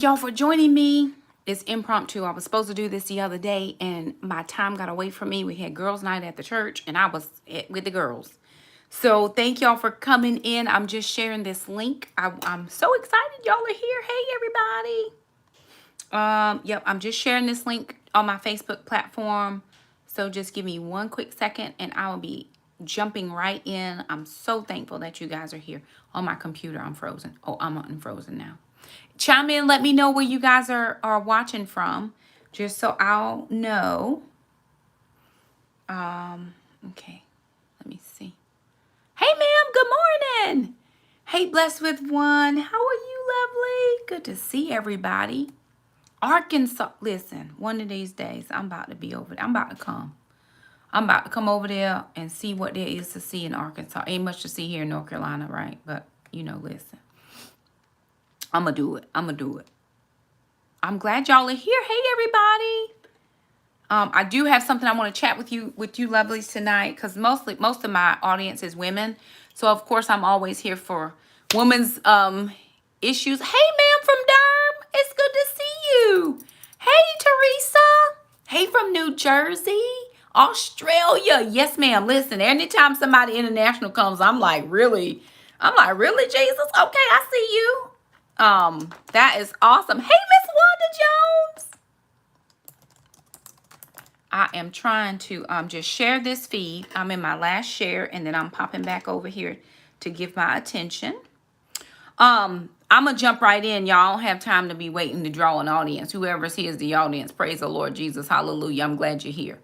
Y'all for joining me. It's impromptu. I was supposed to do this the other day and my time got away from me. We had girls' night at the church and I was with the girls. So thank y'all for coming in. I'm just sharing this link. I'm so excited y'all are here. Hey everybody. Yep, I'm just sharing this link on my Facebook platform. So just give me one quick second and I will be jumping right in. I'm so thankful that you guys are here. On my computer, I'm frozen. Oh, I'm unfrozen now. Chime in, let me know where you guys are watching from, just so I'll know. Okay, let me see. Hey, ma'am, good morning. Hey, blessed with one. How are you, lovely? Good to see everybody. Arkansas, listen, one of these days, I'm about to be over there. I'm about to come. I'm about to come over there and see what there is to see in Arkansas. Ain't much to see here in North Carolina, right? But, you know, listen. I'm going to do it. I'm going to do it. I'm glad y'all are here. Hey, everybody. I do have something I want to chat with you lovelies tonight because most of my audience is women. So, of course, I'm always here for women's issues. Hey, ma'am from Durham. It's good to see you. Hey, Teresa. Hey, from New Jersey. Australia. Yes, ma'am. Listen, anytime somebody international comes, I'm like, really, Jesus? Okay, I see you. That is awesome. Hey, Miss Wanda Jones. I am trying to just share this feed. I'm in my last share and then I'm popping back over here to give my attention. I'm gonna jump right in. Y'all don't have time to be waiting to draw an audience. Whoever's here is the audience. Praise the Lord Jesus. Hallelujah. I'm glad you're here.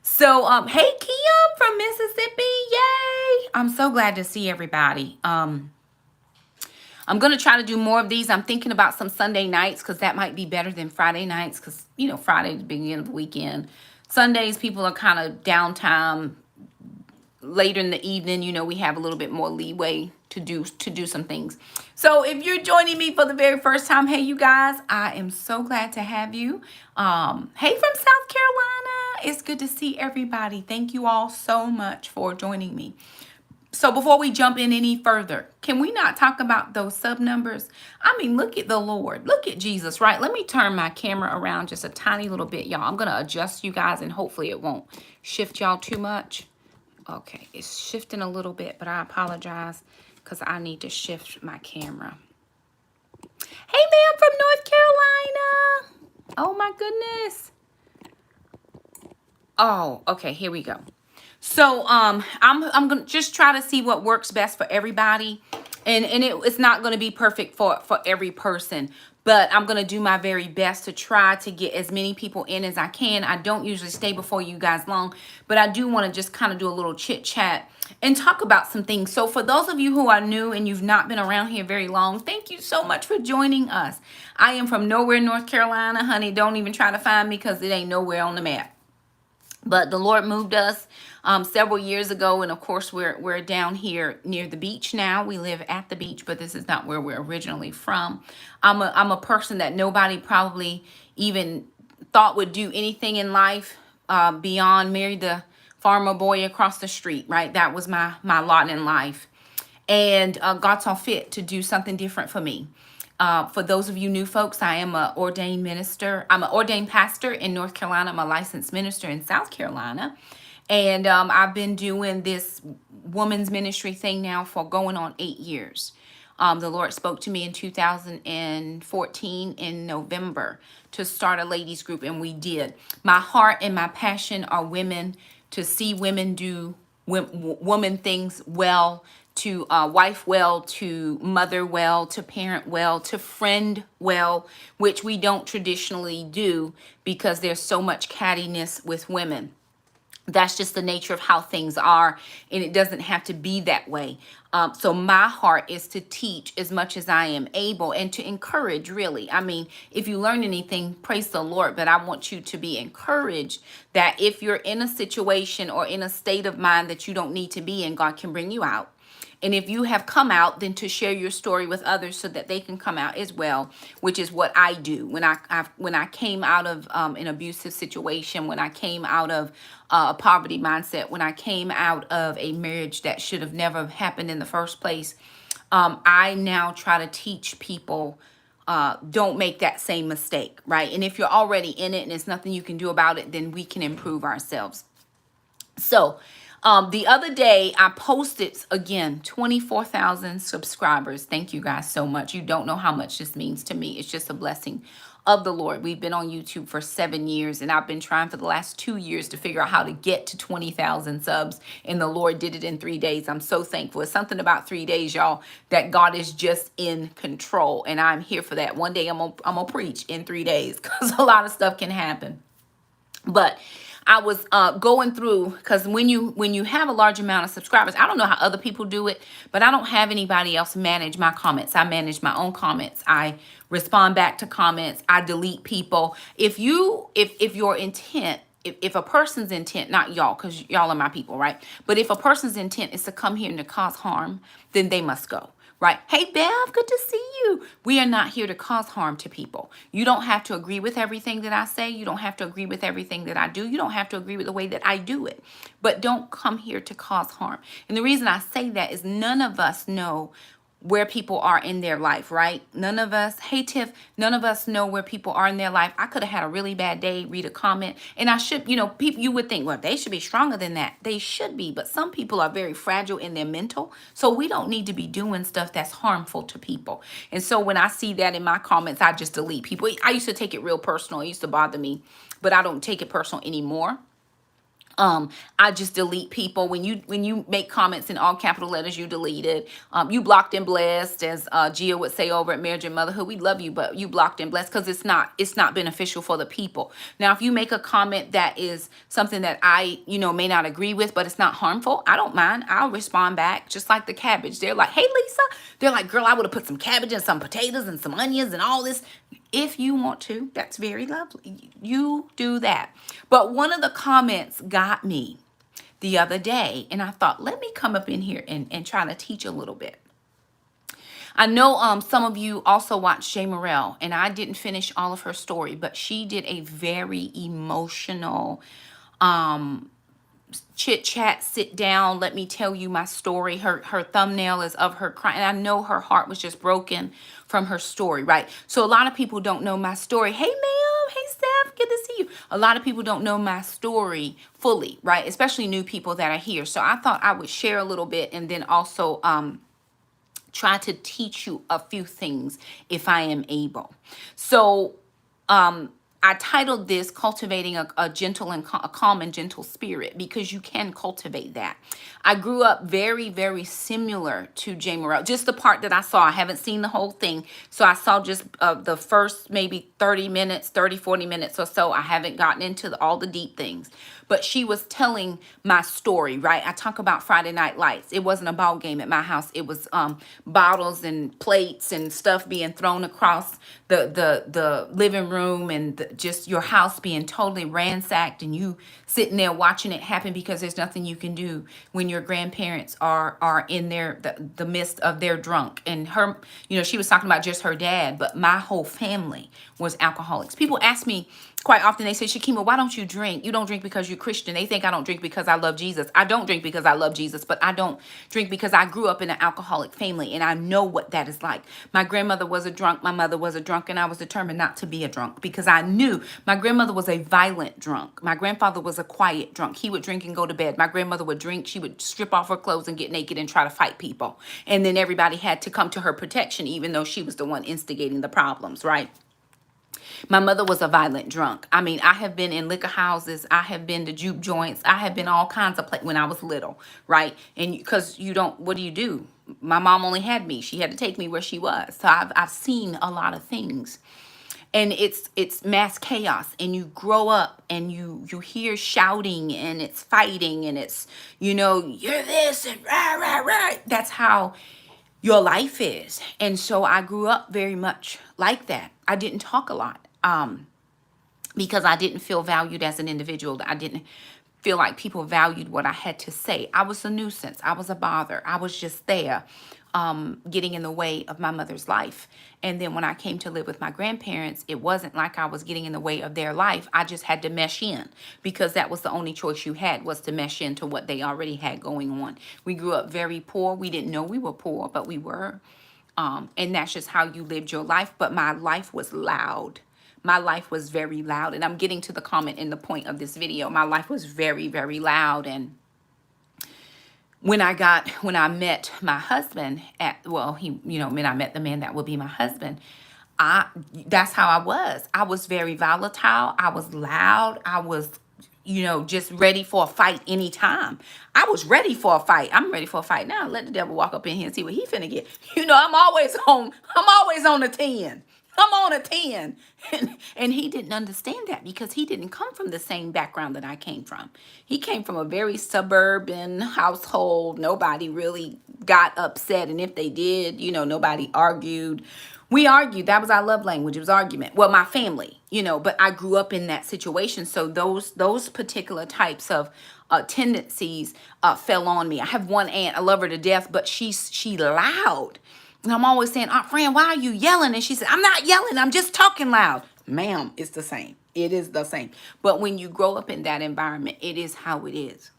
So, hey, Kia from Mississippi. Yay. I'm so glad to see everybody. I'm going to try to do more of these. I'm thinking about some Sunday nights because that might be better than Friday nights because, you know, Friday is the beginning of the weekend. Sundays, people are kind of downtime. Later in the evening, you know, we have a little bit more leeway to do some things. So if you're joining me for the very first time, hey, you guys, I am so glad to have you. Hey, from South Carolina. It's good to see everybody. Thank you all so much for joining me. So before we jump in any further, can we not talk about those sub numbers? I mean, look at the Lord. Look at Jesus, right? Let me turn my camera around just a tiny little bit, y'all. I'm going to adjust you guys, and hopefully it won't shift y'all too much. Okay, it's shifting a little bit, but I apologize because I need to shift my camera. Hey, ma'am from North Carolina. Oh, my goodness. Oh, okay, here we go. So I'm gonna just try to see what works best for everybody, and it's not going to be perfect for every person, but I'm going to do my very best to try to get as many people in as I can. I don't usually stay before you guys long, but I do want to just kind of do a little chit chat and talk about some things. So for those of you who are new and you've not been around here very long, thank you so much for joining us. I am from nowhere, North Carolina, honey. Don't even try to find me because it ain't nowhere on the map. But the Lord moved us several years ago, and of course we're down here near the beach now. We live at the beach, but this is not where we're originally from. I'm a person that nobody probably even thought would do anything in life beyond marry the farmer boy across the street, right? That was my lot in life, and God saw fit to do something different for me. For those of you new folks, I am an ordained minister. I'm an ordained pastor in North Carolina. I'm a licensed minister in South Carolina. And I've been doing this women's ministry thing now for going on 8 years. The Lord spoke to me in 2014 in November to start a ladies group, and we did. My heart and my passion are women, to see women do woman things well, to wife well, to mother well, to parent well, to friend well, which we don't traditionally do because there's so much cattiness with women. That's just the nature of how things are, and it doesn't have to be that way. So my heart is to teach as much as I am able and to encourage, really. I mean, if you learn anything, praise the Lord, but I want you to be encouraged that if you're in a situation or in a state of mind that you don't need to be in, God can bring you out. And if you have come out, then to share your story with others so that they can come out as well, which is what I do. When I came out of an abusive situation, when I came out of a poverty mindset, when I came out of a marriage that should have never happened in the first place, I now try to teach people don't make that same mistake, right? And if you're already in it and there's nothing you can do about it, then we can improve ourselves. So the other day I posted again 24,000 subscribers. Thank you guys so much. You don't know how much this means to me. It's just a blessing of the Lord. We've been on YouTube for 7 years, and I've been trying for the last 2 years to figure out how to get to 20,000 subs, and the Lord did it in 3 days. I'm so thankful. It's something about 3 days, y'all, that God is just in control, and I'm here for that. One day I'm gonna preach in 3 days, because a lot of stuff can happen. But I was going through, because when you have a large amount of subscribers, I don't know how other people do it, but I don't have anybody else manage my comments. I manage my own comments. I respond back to comments. I delete people. If your intent, if a person's intent, not y'all, because y'all are my people, right? But if a person's intent is to come here and to cause harm, then they must go. Right? Hey, Bev, good to see you. We are not here to cause harm to people. You don't have to agree with everything that I say. You don't have to agree with everything that I do. You don't have to agree with the way that I do it. But don't come here to cause harm. And the reason I say that is none of us know where people are in their life, right? None of us, hey Tiff, none of us know where people are in their life. I could have had a really bad day, read a comment, and I should, people, you would think, well, they should be stronger than that. They should be, but some people are very fragile in their mental, so we don't need to be doing stuff that's harmful to people. And so when I see that in my comments, I just delete people. I used to take it real personal. It used to bother me, but I don't take it personal anymore. I just delete people. When you make comments in all capital letters, you delete it. You blocked and blessed, as Gia would say over at Marriage and Motherhood. We love you, but you blocked and blessed because it's not beneficial for the people. Now, if you make a comment that is something that I may not agree with, but it's not harmful, I don't mind. I'll respond back, just like the cabbage. They're like, hey Lisa, they're like, girl, I would have put some cabbage and some potatoes and some onions and all this. If you want to, that's very lovely. You do that. But one of the comments got me the other day, and I thought, let me come up in here and try to teach a little bit. I know some of you also watched Jay Morrell, and I didn't finish all of her story, but she did a very emotional chit chat, sit down, let me tell you my story. Her thumbnail is of her crying. And I know her heart was just broken from her story, right? So a lot of people don't know my story. Hey, ma'am. Hey, Steph. Good to see you. A lot of people don't know my story fully, right? Especially new people that are here. So I thought I would share a little bit and then also try to teach you a few things if I am able. So I titled this Cultivating a Gentle and a Calm and Gentle Spirit, because you can cultivate that. I grew up very, very similar to Jay Morrell. Just the part that I saw. I haven't seen the whole thing. So I saw just the first maybe 30 minutes, 30, 40 minutes or so. I haven't gotten into all the deep things. But she was telling my story, right? I talk about Friday Night Lights. It wasn't a ball game at my house. It was bottles and plates and stuff being thrown across the living room, and just your house being totally ransacked, and you sitting there watching it happen because there's nothing you can do when your grandparents are in the midst of their drunk. And her, she was talking about just her dad, but my whole family was alcoholics. People ask me quite often, they say, Shakema, why don't you drink? You don't drink because you're Christian. They think I don't drink because I love Jesus. I don't drink because I love Jesus, but I don't drink because I grew up in an alcoholic family, and I know what that is like. My grandmother was a drunk. My mother was a drunk, and I was determined not to be a drunk because I knew my grandmother was a violent drunk. My grandfather was a quiet drunk. He would drink and go to bed. My grandmother would drink. She would strip off her clothes and get naked and try to fight people. And then everybody had to come to her protection, even though she was the one instigating the problems, right? My mother was a violent drunk. I mean, I have been in liquor houses. I have been to juke joints. I have been all kinds of places when I was little, right? And because what do you do? My mom only had me. She had to take me where she was. So I've seen a lot of things. And it's mass chaos, and you grow up and you hear shouting, and it's fighting, and it's, you're this and rah, rah, rah. That's how your life is. And so I grew up very much like that. I didn't talk a lot because I didn't feel valued as an individual. I didn't feel like people valued what I had to say. I was a nuisance. I was a bother. I was just there, getting in the way of my mother's life. And then when I came to live with my grandparents, it wasn't like I was getting in the way of their life. I just had to mesh in, because that was the only choice you had, was to mesh into what they already had going on. We grew up very poor. We didn't know we were poor, but we were. And that's just how you lived your life. But my life was loud. My life was very loud. And I'm getting to the comment in the point of this video. My life was very, very loud. And when I met my husband when I met the man that would be my husband, that's how I was. I was very volatile. I was loud. I was, just ready for a fight anytime. I was ready for a fight. I'm ready for a fight now. Let the devil walk up in here and see what he finna get. I'm always on a 10. I'm on a 10. And he didn't understand that because he didn't come from the same background that I came from. He came from a very suburban household. Nobody really got upset. And if they did, nobody argued. We argued. That was our love language. It was argument. Well, my family, but I grew up in that situation. So those particular types of tendencies fell on me. I have one aunt. I love her to death, but she loud. And I'm always saying, Aunt Fran, why are you yelling? And she said, I'm not yelling. I'm just talking loud. Ma'am, it's the same. It is the same. But when you grow up in that environment, it is how it is.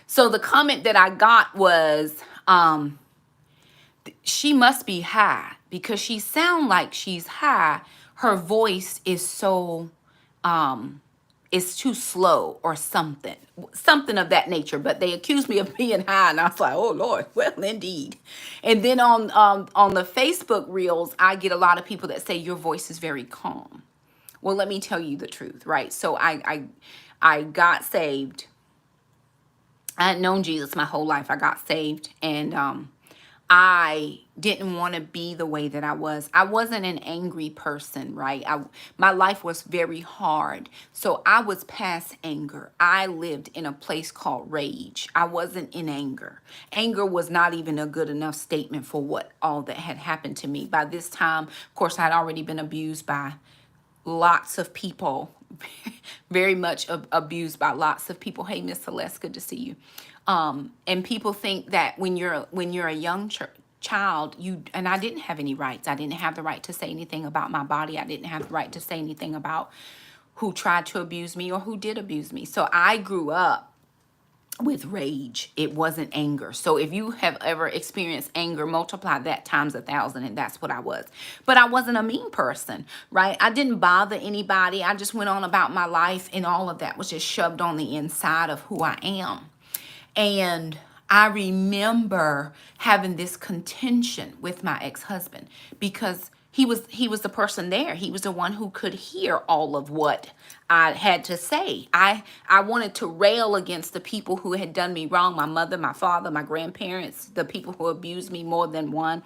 So the comment that I got was, she must be high because she sounds like she's high. Her voice is so, it's too slow or something of that nature. But they accused me of being high, and I was like, oh Lord, well indeed. And then on the Facebook reels, I get a lot of people that say your voice is very calm. Well, let me tell you the truth, right? So I got saved. I had known Jesus my whole life. I got saved, and I didn't want to be the way that I was. I wasn't an angry person, right? My life was very hard. So I was past anger. I lived in a place called rage. I wasn't in anger. Anger was not even a good enough statement for what all that had happened to me. By this time, of course, I'd already been abused by lots of people, very much abused by lots of people. Hey, Miss Celeste, good to see you. And people think that when you're a young child, and I didn't have any rights. I didn't have the right to say anything about my body. I didn't have the right to say anything about who tried to abuse me or who did abuse me. So I grew up with rage. It wasn't anger. So if you have ever experienced anger, multiply that times 1,000, and that's what I was. But I wasn't a mean person, right? I didn't bother anybody. I just went on about my life, and all of that was just shoved on the inside of who I am. And I remember having this contention with my ex-husband because he was the person there. He was the one who could hear all of what I had to say. I wanted to rail against the people who had done me wrong, my mother, my father, my grandparents, the people who abused me more than one.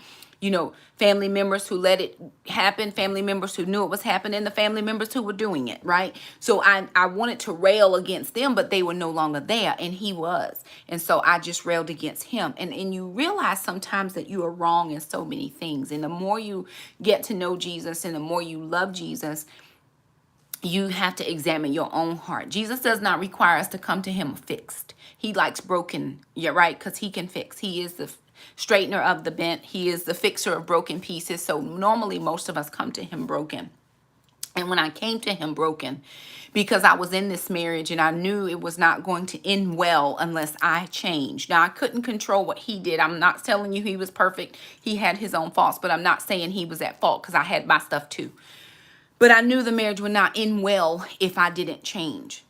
Family members who let it happen, family members who knew it was happening, the family members who were doing it, right? So I wanted to rail against them, but they were no longer there, and he was. And so I just railed against him. And you realize sometimes that you are wrong in so many things. And the more you get to know Jesus and the more you love Jesus, you have to examine your own heart. Jesus does not require us to come to him fixed. He likes broken, yeah, right? Because he can fix. He is the straightener of the bent. He is the fixer of broken pieces. So normally most of us come to him broken. And when I came to him broken, because I was in this marriage and I knew it was not going to end well unless I changed. Now, I couldn't control what he did. I'm not telling you he was perfect. He had his own faults, but I'm not saying he was at fault because I had my stuff too. But I knew the marriage would not end well if I didn't change.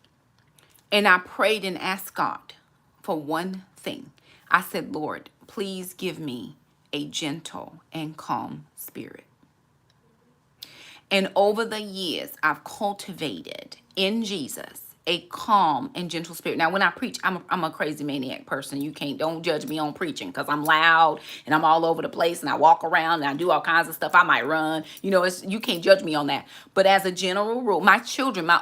And I prayed and asked God for one thing. I said, Lord, please give me a gentle and calm spirit. And over the years, I've cultivated in Jesus a calm and gentle spirit. Now, when I preach, I'm a crazy maniac person. Don't judge me on preaching because I'm loud and I'm all over the place and I walk around and I do all kinds of stuff. I might run. You can't judge me on that. But as a general rule, my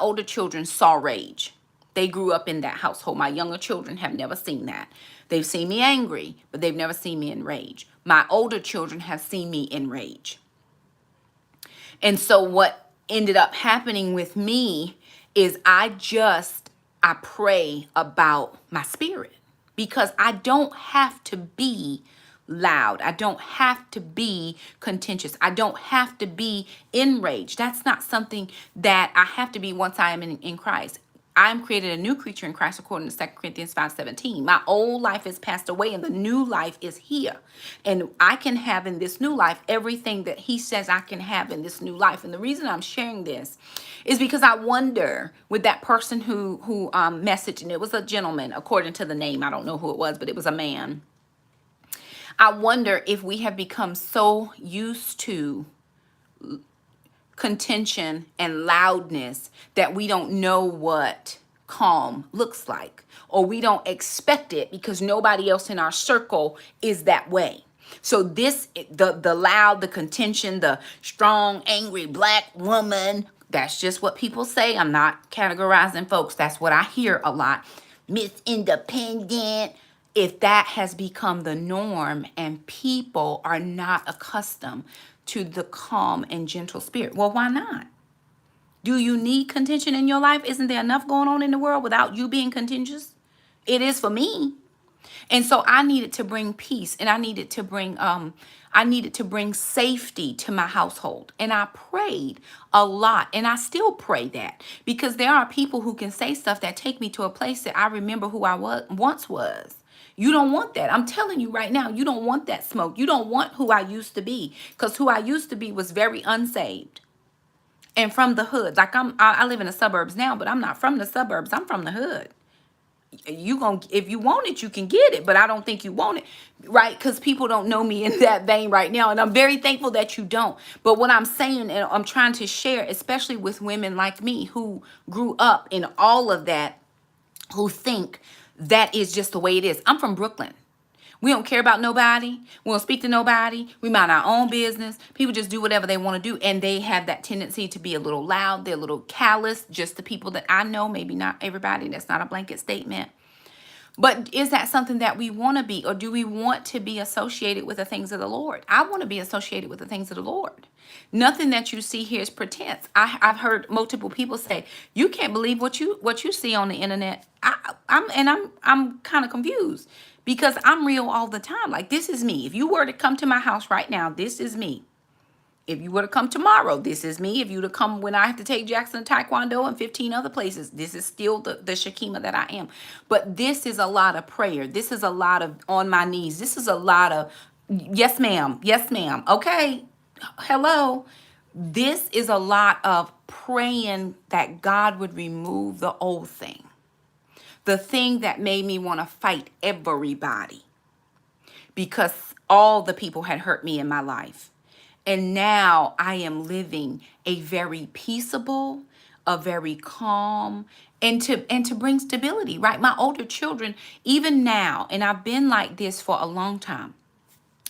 older children saw rage. They grew up in that household. My younger children have never seen that. They've seen me angry, but they've never seen me in rage. My older children have seen me in rage. And so what ended up happening with me is I pray about my spirit because I don't have to be loud. I don't have to be contentious. I don't have to be enraged. That's not something that I have to be once I am in Christ. I'm created a new creature in Christ according to 2 Corinthians 5:17. My old life is passed away and the new life is here. And I can have in this new life everything that he says I can have in this new life. And the reason I'm sharing this is because I wonder with that person who messaged, and it was a gentleman, according to the name. I don't know who it was, but it was a man. I wonder if we have become so used to contention and loudness that we don't know what calm looks like, or we don't expect it because nobody else in our circle is that way. So this, the loud, the contention, the strong, angry black woman, that's just what people say. I'm not categorizing folks. That's what I hear a lot. Miss Independent. If that has become the norm and people are not accustomed to the calm and gentle spirit, well, why not? Do you need contention in your life? Isn't there enough going on in the world without you being contentious? It is for me. And so I needed to bring peace, and I needed to bring safety to my household. And I prayed a lot, and I still pray that, because there are people who can say stuff that take me to a place that I remember who I once was. You don't want that. I'm telling you right now, you don't want that smoke. You don't want who I used to be, because who I used to be was very unsaved and from the hood. Like I live in the suburbs now, but I'm not from the suburbs. I'm from the hood. If you want it, you can get it, but I don't think you want it, right? Because people don't know me in that vein right now, and I'm very thankful that you don't. But what I'm saying, and I'm trying to share, especially with women like me who grew up in all of that, who think that is just the way it is. I'm from Brooklyn. We don't care about nobody. We don't speak to nobody. We mind our own business. People just do whatever they want to do. And they have that tendency to be a little loud. They're a little callous. Just the people that I know, maybe not everybody. That's not a blanket statement. But is that something that we want to be? Or do we want to be associated with the things of the Lord? I want to be associated with the things of the Lord. Nothing that you see here is pretense. I've heard multiple people say, you can't believe what you see on the internet. I'm kind of confused, because I'm real all the time. Like, this is me. If you were to come to my house right now, this is me. If you were to come tomorrow, this is me. If you were to come when I have to take Jackson to Taekwondo and 15 other places, this is still the Shakema that I am. But this is a lot of prayer. This is a lot of on my knees. This is a lot of, yes, ma'am. Yes, ma'am. Okay. Hello. This is a lot of praying that God would remove the old thing. The thing that made me want to fight everybody, because all the people had hurt me in my life. And now I am living a very peaceable, a very calm, and to bring stability, right? My older children, even now, and I've been like this for a long time.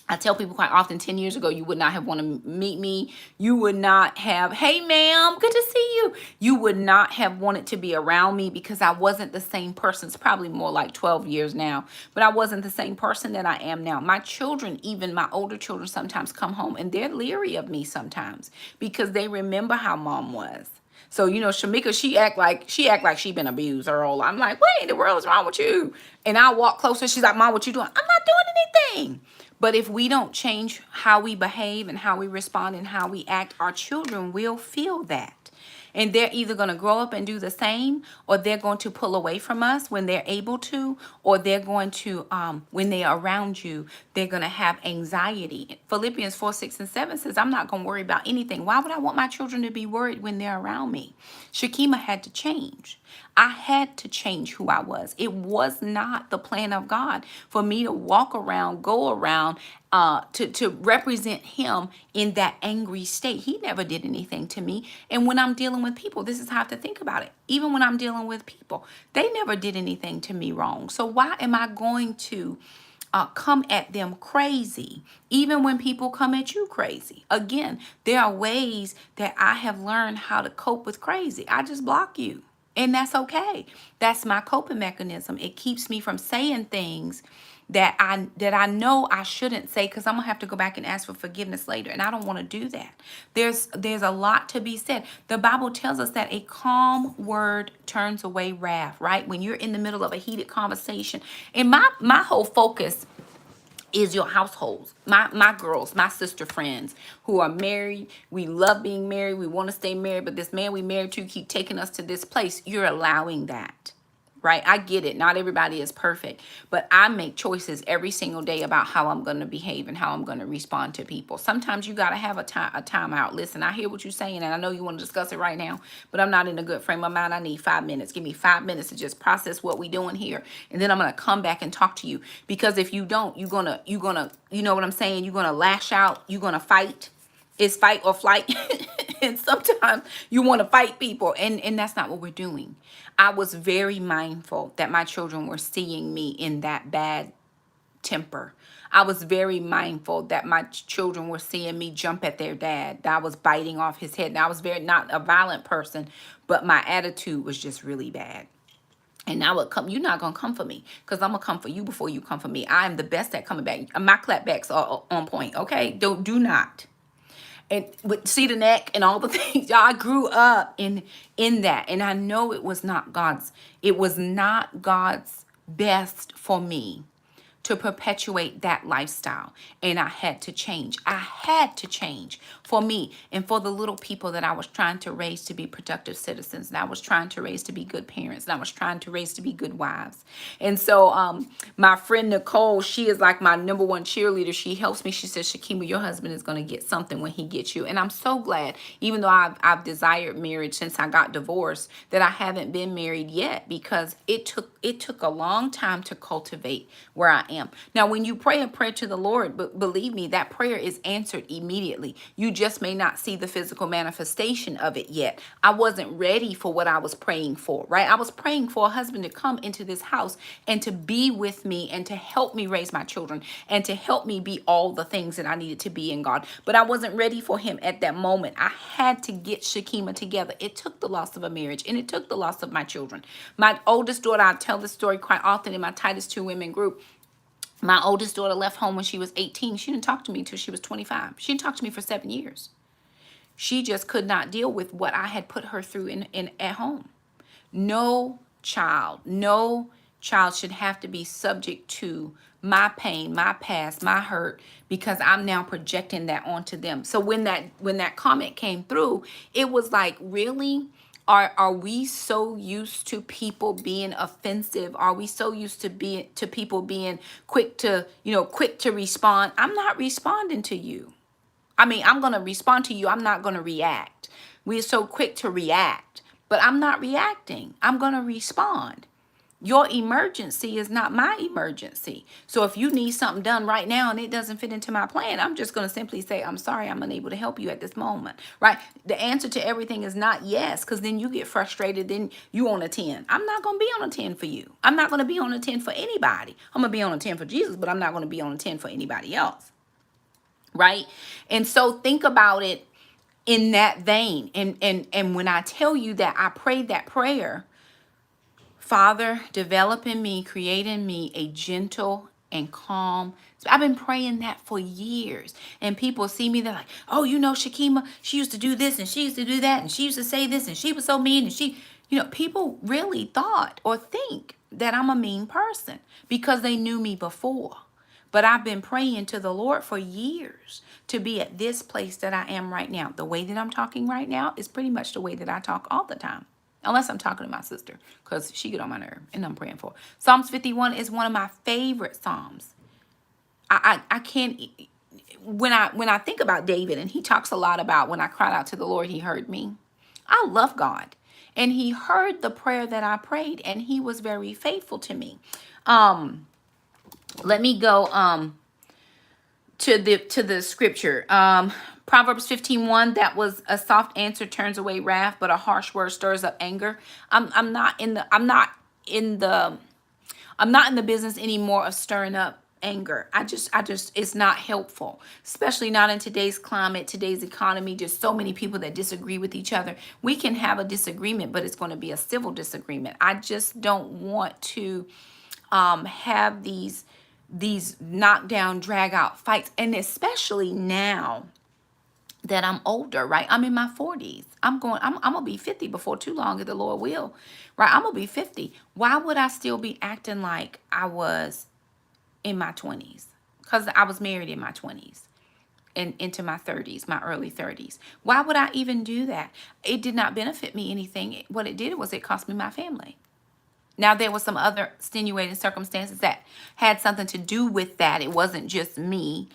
I tell people quite often, 10 years ago, you would not have wanted to meet me. You would not have, hey, ma'am, good to see you. You would not have wanted to be around me, because I wasn't the same person. It's probably more like 12 years now, but I wasn't the same person that I am now. My children, even my older children, sometimes come home and they're leery of me sometimes, because they remember how mom was. So, Shamika, she act like she been abused her whole life. I'm like, what in the world is wrong with you? And I walk closer. She's like, Mom, what you doing? I'm not doing anything. But if we don't change how we behave and how we respond and how we act, our children will feel that. And they're either going to grow up and do the same, or they're going to pull away from us when they're able to, or they're going to, when they're around you, they're going to have anxiety. Philippians 4:6-7 says, I'm not going to worry about anything. Why would I want my children to be worried when they're around me? Shakema had to change. I had to change who I was. It was not the plan of God for me to walk around, go around, to represent him in that angry state. He never did anything to me. And when I'm dealing with people, this is how I have to think about it. Even when I'm dealing with people, they never did anything to me wrong. So why am I going to come at them crazy, even when people come at you crazy? Again, there are ways that I have learned how to cope with crazy. I just block you. And that's okay. That's my coping mechanism. It keeps me from saying things that I know I shouldn't say, because I'm gonna have to go back and ask for forgiveness later, and I don't want to do that. There's a lot to be said. The Bible tells us that a calm word turns away wrath, right? When you're in the middle of a heated conversation. And my whole focus is your households. My girls, my sister friends who are married. We love being married. We want to stay married, but this man we married to keep taking us to this place. You're allowing that. Right? I get it. Not everybody is perfect, but I make choices every single day about how I'm going to behave and how I'm going to respond to people. Sometimes you got to have a time out. Listen, I hear what you're saying, and I know you want to discuss it right now, but I'm not in a good frame of mind. I need 5 minutes. Give me 5 minutes to just process what we're doing here, and then I'm going to come back and talk to you. Because if you don't, you're gonna, you know what I'm saying? You're gonna lash out. You're gonna fight. It's fight or flight. And sometimes you want to fight people, and that's not what we're doing. I was very mindful that my children were seeing me in that bad temper. I was very mindful that my children were seeing me jump at their dad, that I was biting off his head. And I was very not a violent person, but my attitude was just really bad. And I would come, you're not going to come for me, because I'm going to come for you before you come for me. I am the best at coming back. My clapbacks are on point, okay? Do not. And with see the neck and all the things. I grew up in that. And I know it was not God's best for me to perpetuate that lifestyle. And I had to change. I had to change for me and for the little people that I was trying to raise to be productive citizens. And I was trying to raise to be good parents. And I was trying to raise to be good wives. And so my friend Nicole, she is like my number one cheerleader. She helps me. She says, Shakema, your husband is going to get something when he gets you. And I'm so glad, even though I've desired marriage since I got divorced, that I haven't been married yet, because it took a long time to cultivate where I am. Now, when you pray a prayer to the Lord, but believe me, that prayer is answered immediately. You just may not see the physical manifestation of it yet. I wasn't ready for what I was praying for, right? I was praying for a husband to come into this house and to be with me and to help me raise my children and to help me be all the things that I needed to be in God. But I wasn't ready for him at that moment. I had to get Shakema together. It took the loss of a marriage, and it took the loss of my children. My oldest daughter, I tell this story quite often in my Titus 2 Women group. My oldest daughter left home when she was 18. She didn't talk to me until she was 25. She didn't talk to me for 7 years. She just could not deal with what I had put her through at home. No child should have to be subject to my pain, my past, my hurt, because I'm now projecting that onto them. So when that comment came through, it was like, really? Are we so used to people being offensive? Are we so used to people being quick to respond? I'm not responding to you. I mean, I'm going to respond to you. I'm not going to react. We're so quick to react, but I'm not reacting. I'm going to respond. Your emergency is not my emergency. So if you need something done right now and it doesn't fit into my plan, I'm just going to simply say, I'm sorry, I'm unable to help you at this moment, right? The answer to everything is not yes, because then you get frustrated, then you on a 10. I'm not going to be on a 10 for you. I'm not going to be on a 10 for anybody. I'm going to be on a 10 for Jesus, but I'm not going to be on a 10 for anybody else, right? And so think about it in that vein. And when I tell you that I prayed that prayer, Father, develop in me, create in me a gentle and calm. So I've been praying that for years. And people see me, they're like, oh, Shakema, she used to do this and she used to do that and she used to say this and she was so mean. And people really thought or think that I'm a mean person because they knew me before. But I've been praying to the Lord for years to be at this place that I am right now. The way that I'm talking right now is pretty much the way that I talk all the time. Unless I'm talking to my sister, because she get on my nerve and I'm praying for her. Psalms 51 is one of my favorite Psalms. I can't, when I think about David, and he talks a lot about when I cried out to the Lord, he heard me. I love God. And he heard the prayer that I prayed, and he was very faithful to me. Let me go to the scripture. Proverbs 15:1, that was a soft answer turns away wrath, but a harsh word stirs up anger. I'm not in the business anymore of stirring up anger. I just it's not helpful, especially not in today's climate, today's economy. Just so many people that disagree with each other. We can have a disagreement, but it's going to be a civil disagreement. I just don't want to have these knockdown, drag out fights, and especially now that I'm older, right? I'm in my 40s. I'm gonna be 50 before too long, if the Lord will, right? I'm gonna be 50. Why would I still be acting like I was in my 20s? because I was married in my 20s and into my 30s, my early 30s. Why would I even do that? It did not benefit me anything. What it did was it cost me my family. Now, there was some other extenuating circumstances that had something to do with that. It wasn't just me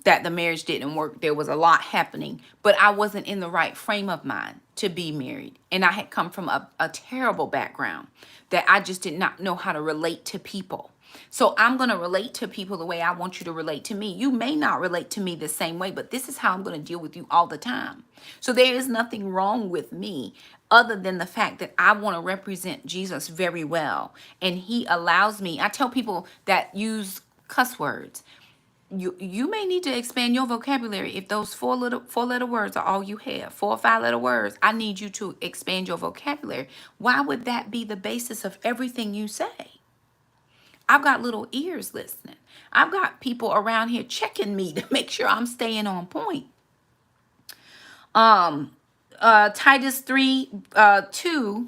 that the marriage didn't work. There was a lot happening, but I wasn't in the right frame of mind to be married. And I had come from a terrible background that I just did not know how to relate to people. So I'm going to relate to people the way I want you to relate to me. You may not relate to me the same way, but this is how I'm going to deal with you all the time. So there is nothing wrong with me other than the fact that I want to represent Jesus very well. And he allows me. I tell people that use cuss words, you may need to expand your vocabulary. If those four letter words are all you have, 4 or 5 letter words, I need you to expand your vocabulary. Why would that be the basis of everything you say? I've got little ears listening. I've got people around here checking me to make sure I'm staying on point. Titus 3:2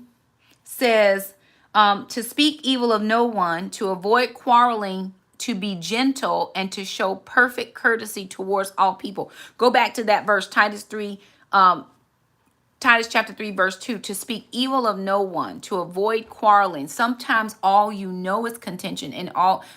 says, to speak evil of no one, to avoid quarreling, to be gentle, and to show perfect courtesy towards all people. Go back to that verse, Titus chapter 3, verse 2, to speak evil of no one, to avoid quarreling. Sometimes all you know is contention,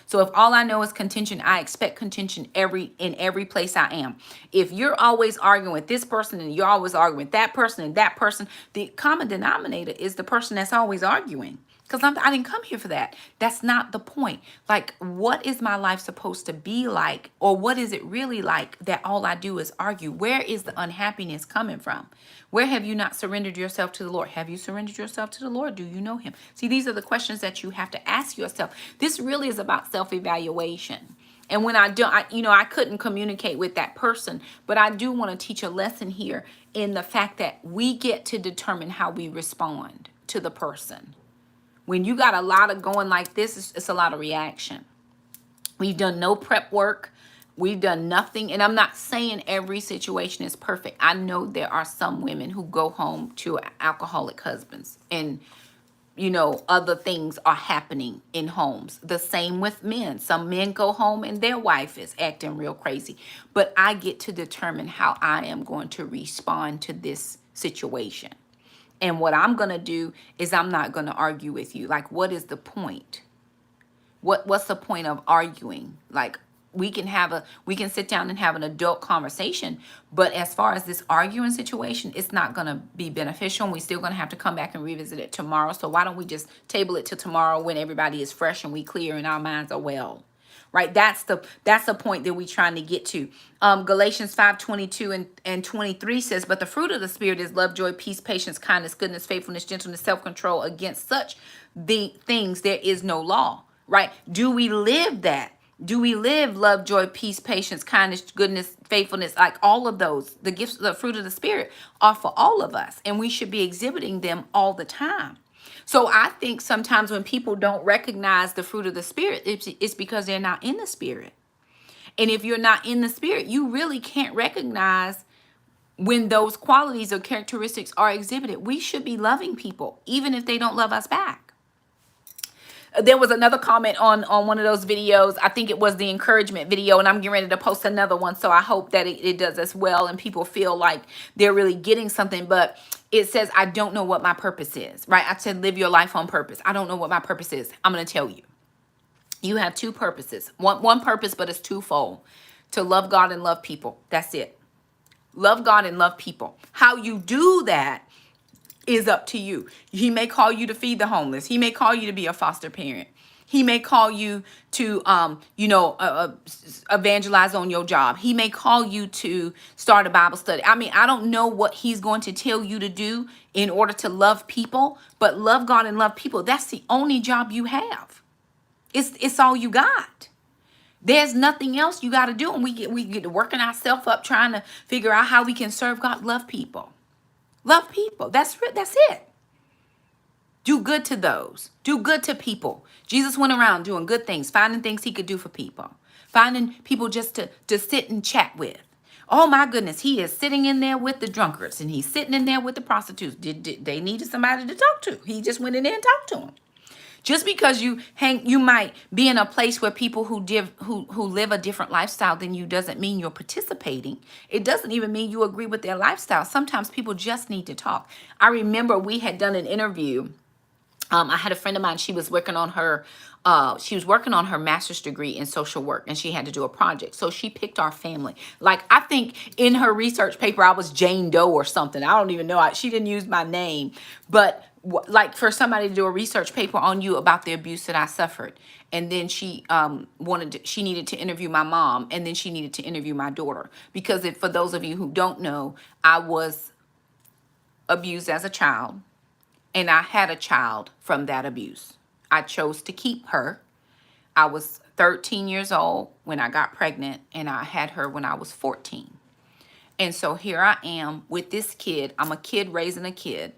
so if all I know is contention, I expect contention in every place I am. If you're always arguing with this person and you're always arguing with that person and that person, the common denominator is the person that's always arguing. Because I didn't come here for that. That's not the point. Like, what is my life supposed to be like? Or what is it really like that all I do is argue? Where is the unhappiness coming from? Where have you not surrendered yourself to the Lord? Have you surrendered yourself to the Lord? Do you know him? See, these are the questions that you have to ask yourself. This really is about self-evaluation. And when I couldn't communicate with that person, but I do want to teach a lesson here in the fact that we get to determine how we respond to the person. When you got a lot of going like this, it's a lot of reaction. We've done no prep work. We've done nothing. And I'm not saying every situation is perfect. I know there are some women who go home to alcoholic husbands and, other things are happening in homes. The same with men. Some men go home and their wife is acting real crazy. But I get to determine how I am going to respond to this situation. And what I'm going to do is I'm not going to argue with you. Like, what is the point? What's the point of arguing? Like, we can sit down and have an adult conversation, but as far as this arguing situation, it's not going to be beneficial. And we're still going to have to come back and revisit it tomorrow. So why don't we just table it to tomorrow when everybody is fresh and we clear and our minds are well? Right? That's the point that we're trying to get to. Galatians 5:22 and 23 says, but the fruit of the Spirit is love, joy, peace, patience, kindness, goodness, faithfulness, gentleness, self-control. Against such the things there is no law. Right? Do we live that? Do we live love, joy, peace, patience, kindness, goodness, faithfulness? Like all of those, the gifts, the fruit of the Spirit are for all of us. And we should be exhibiting them all the time. So I think sometimes when people don't recognize the fruit of the Spirit, it's because they're not in the Spirit. And if you're not in the Spirit, you really can't recognize when those qualities or characteristics are exhibited. We should be loving people, even if they don't love us back. There was another comment on one of those videos. I think it was the encouragement video, and I'm getting ready to post another one. So I hope that it does as well and people feel like they're really getting something. But it says, I don't know what my purpose is, right? I said, live your life on purpose. I don't know what my purpose is. I'm going to tell you. You have 2 purposes. One purpose, but it's twofold. To love God and love people. That's it. Love God and love people. How you do that is up to you. He may call you to feed the homeless. He may call you to be a foster parent. He may call you to, evangelize on your job. He may call you to start a Bible study. I mean, I don't know what he's going to tell you to do in order to love people, but love God and love people. That's the only job you have. It's all you got. There's nothing else you got to do. And we get working ourselves up trying to figure out how we can serve God. Love people. Love people. That's it. Do good to those. Do good to people. Jesus went around doing good things, finding things he could do for people, finding people just to sit and chat with. Oh my goodness, he is sitting in there with the drunkards and he's sitting in there with the prostitutes. They needed somebody to talk to. He just went in there and talked to them. Just because you might be in a place where people who live a different lifestyle than you doesn't mean you're participating. It doesn't even mean you agree with their lifestyle. Sometimes people just need to talk. I remember we had done an interview. I had a friend of mine. She was working on her master's degree in social work, and she had to do a project. So she picked our family. Like, I think in her research paper, I was Jane Doe or something. I don't even know. She didn't use my name, but like for somebody to do a research paper on you about the abuse that I suffered, and then she she needed to interview my mom, and then she needed to interview my daughter, because for those of you who don't know, I was abused as a child. And I had a child from that abuse. I chose to keep her. I was 13 years old when I got pregnant, and I had her when I was 14. And so here I am with this kid. I'm a kid raising a kid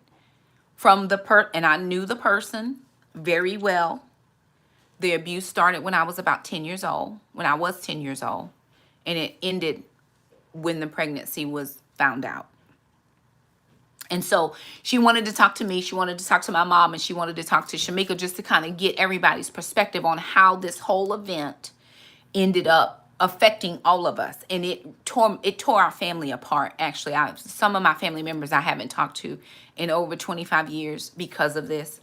and I knew the person very well. The abuse started when I was about 10 years old, and it ended when the pregnancy was found out. And so she wanted to talk to me. She wanted to talk to my mom, and she wanted to talk to Shamika, just to kind of get everybody's perspective on how this whole event ended up affecting all of us. And it tore our family apart. Actually, some of my family members I haven't talked to in over 25 years because of this.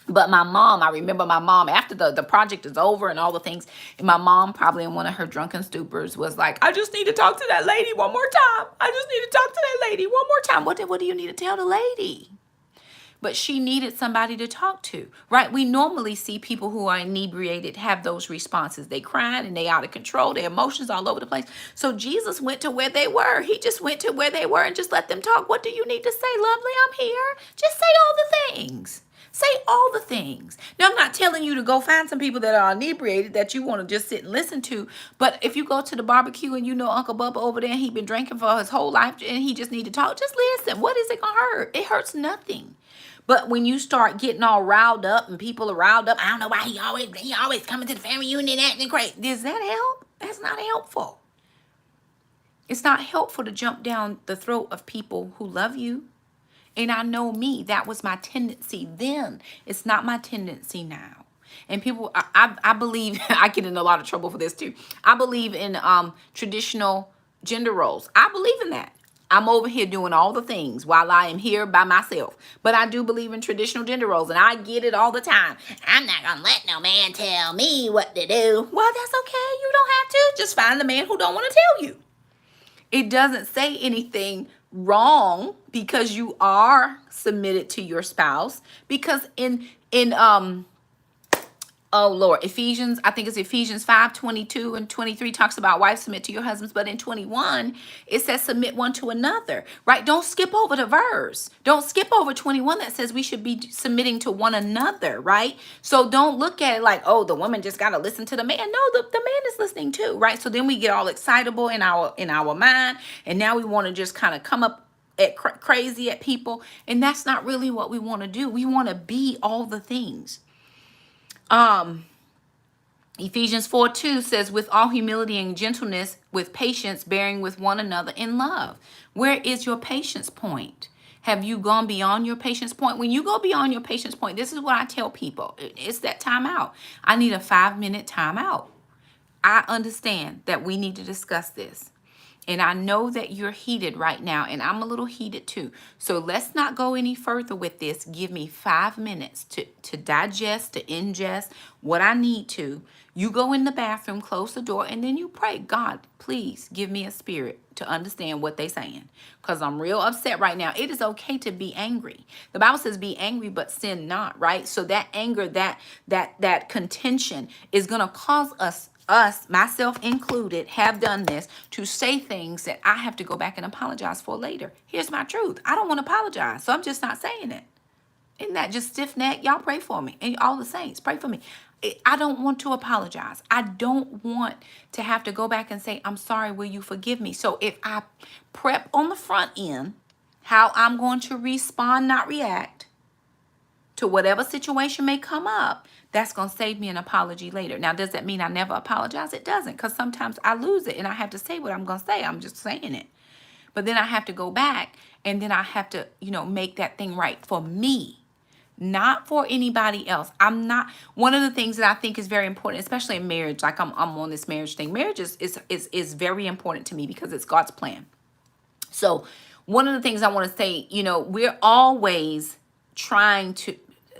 But my mom, I remember my mom, after the project is over and all the things, and my mom, probably in one of her drunken stupors, was like, I just need to talk to that lady one more time. I just need to talk to that lady one more time. What do you need to tell the lady? But she needed somebody to talk to, right? We normally see people who are inebriated have those responses. They crying and they out of control. Their emotions all over the place. So Jesus went to where they were. He just went to where they were and just let them talk. What do you need to say, lovely? I'm here. Just say all the things. Say all the things. Now, I'm not telling you to go find some people that are inebriated that you want to just sit and listen to. But if you go to the barbecue and you know Uncle Bubba over there, and he been drinking for his whole life and he just need to talk, just listen. What is it going to hurt? It hurts nothing. But when you start getting all riled up and people are riled up, I don't know why he always coming to the family reunion acting crazy. Does that help? That's not helpful. It's not helpful to jump down the throat of people who love you. And I know me, that was my tendency then. It's not my tendency now. And people, I believe, I get in a lot of trouble for this too. I believe in traditional gender roles. I believe in that. I'm over here doing all the things while I am here by myself. But I do believe in traditional gender roles, and I get it all the time. I'm not going to let no man tell me what to do. Well, that's okay. You don't have to. Just find the man who don't want to tell you. It doesn't say anything wrong because you are submitted to your spouse, because in oh Lord, Ephesians, I think it's Ephesians 5:22 and 23 talks about wives submit to your husbands, but in 21 it says submit one to another, right? Don't skip over the verse. Don't skip over 21 that says we should be submitting to one another, right? So don't look at it like, oh, the woman just got to listen to the man. No, the man is listening too, right? So then we get all excitable in our mind, and now we want to just kind of come up at crazy at people, and that's not really what we want to do. We want to be all the things. Ephesians 4:2 says, with all humility and gentleness, with patience, bearing with one another in love. Where is your patience point? Have you gone beyond your patience point? When you go beyond your patience point, this is what I tell people. It's that time out. I need a 5-minute time out. I understand that we need to discuss this. And I know that you're heated right now, and I'm a little heated too. So let's not go any further with this. Give me 5 minutes to digest, to ingest what I need to. You go in the bathroom, close the door, and then you pray, God, please give me a spirit to understand what they're saying, because I'm real upset right now. It is okay to be angry. The Bible says be angry, but sin not, right? So that anger, that contention is going to cause us, myself included, have done this, to say things that I have to go back and apologize for later. Here's my truth. I don't want to apologize, so I'm just not saying it. Isn't that just stiff neck? Y'all pray for me. And all the saints, pray for me. I don't want to apologize. I don't want to have to go back and say, I'm sorry, will you forgive me? So if I prep on the front end how I'm going to respond, not react, to whatever situation may come up, that's going to save me an apology later. Now, does that mean I never apologize? It doesn't, because sometimes I lose it and I have to say what I'm going to say. I'm just saying it. But then I have to go back, and then I have to, make that thing right for me. not for anybody else. I'm not, one of the things that I think is very important, especially in marriage, like I'm on this marriage thing. Marriage is very important to me because it's God's plan. So one of the things I want to say, we're always trying to,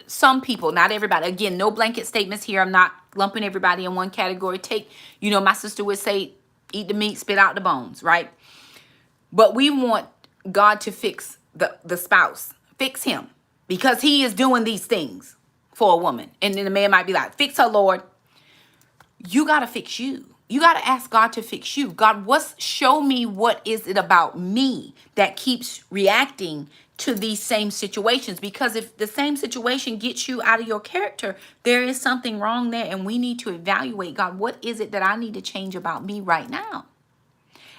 some people, not everybody, again, no blanket statements here. I'm not lumping everybody in one category. Take, my sister would say, eat the meat, spit out the bones, right? But we want God to fix the spouse, fix him, because he is doing these things for a woman. And then the man might be like, fix her, Lord. You got to fix you. You got to ask God to fix you. God, show me what is it about me that keeps reacting to these same situations? Because if the same situation gets you out of your character, there is something wrong there. And we need to evaluate, God, what is it that I need to change about me right now?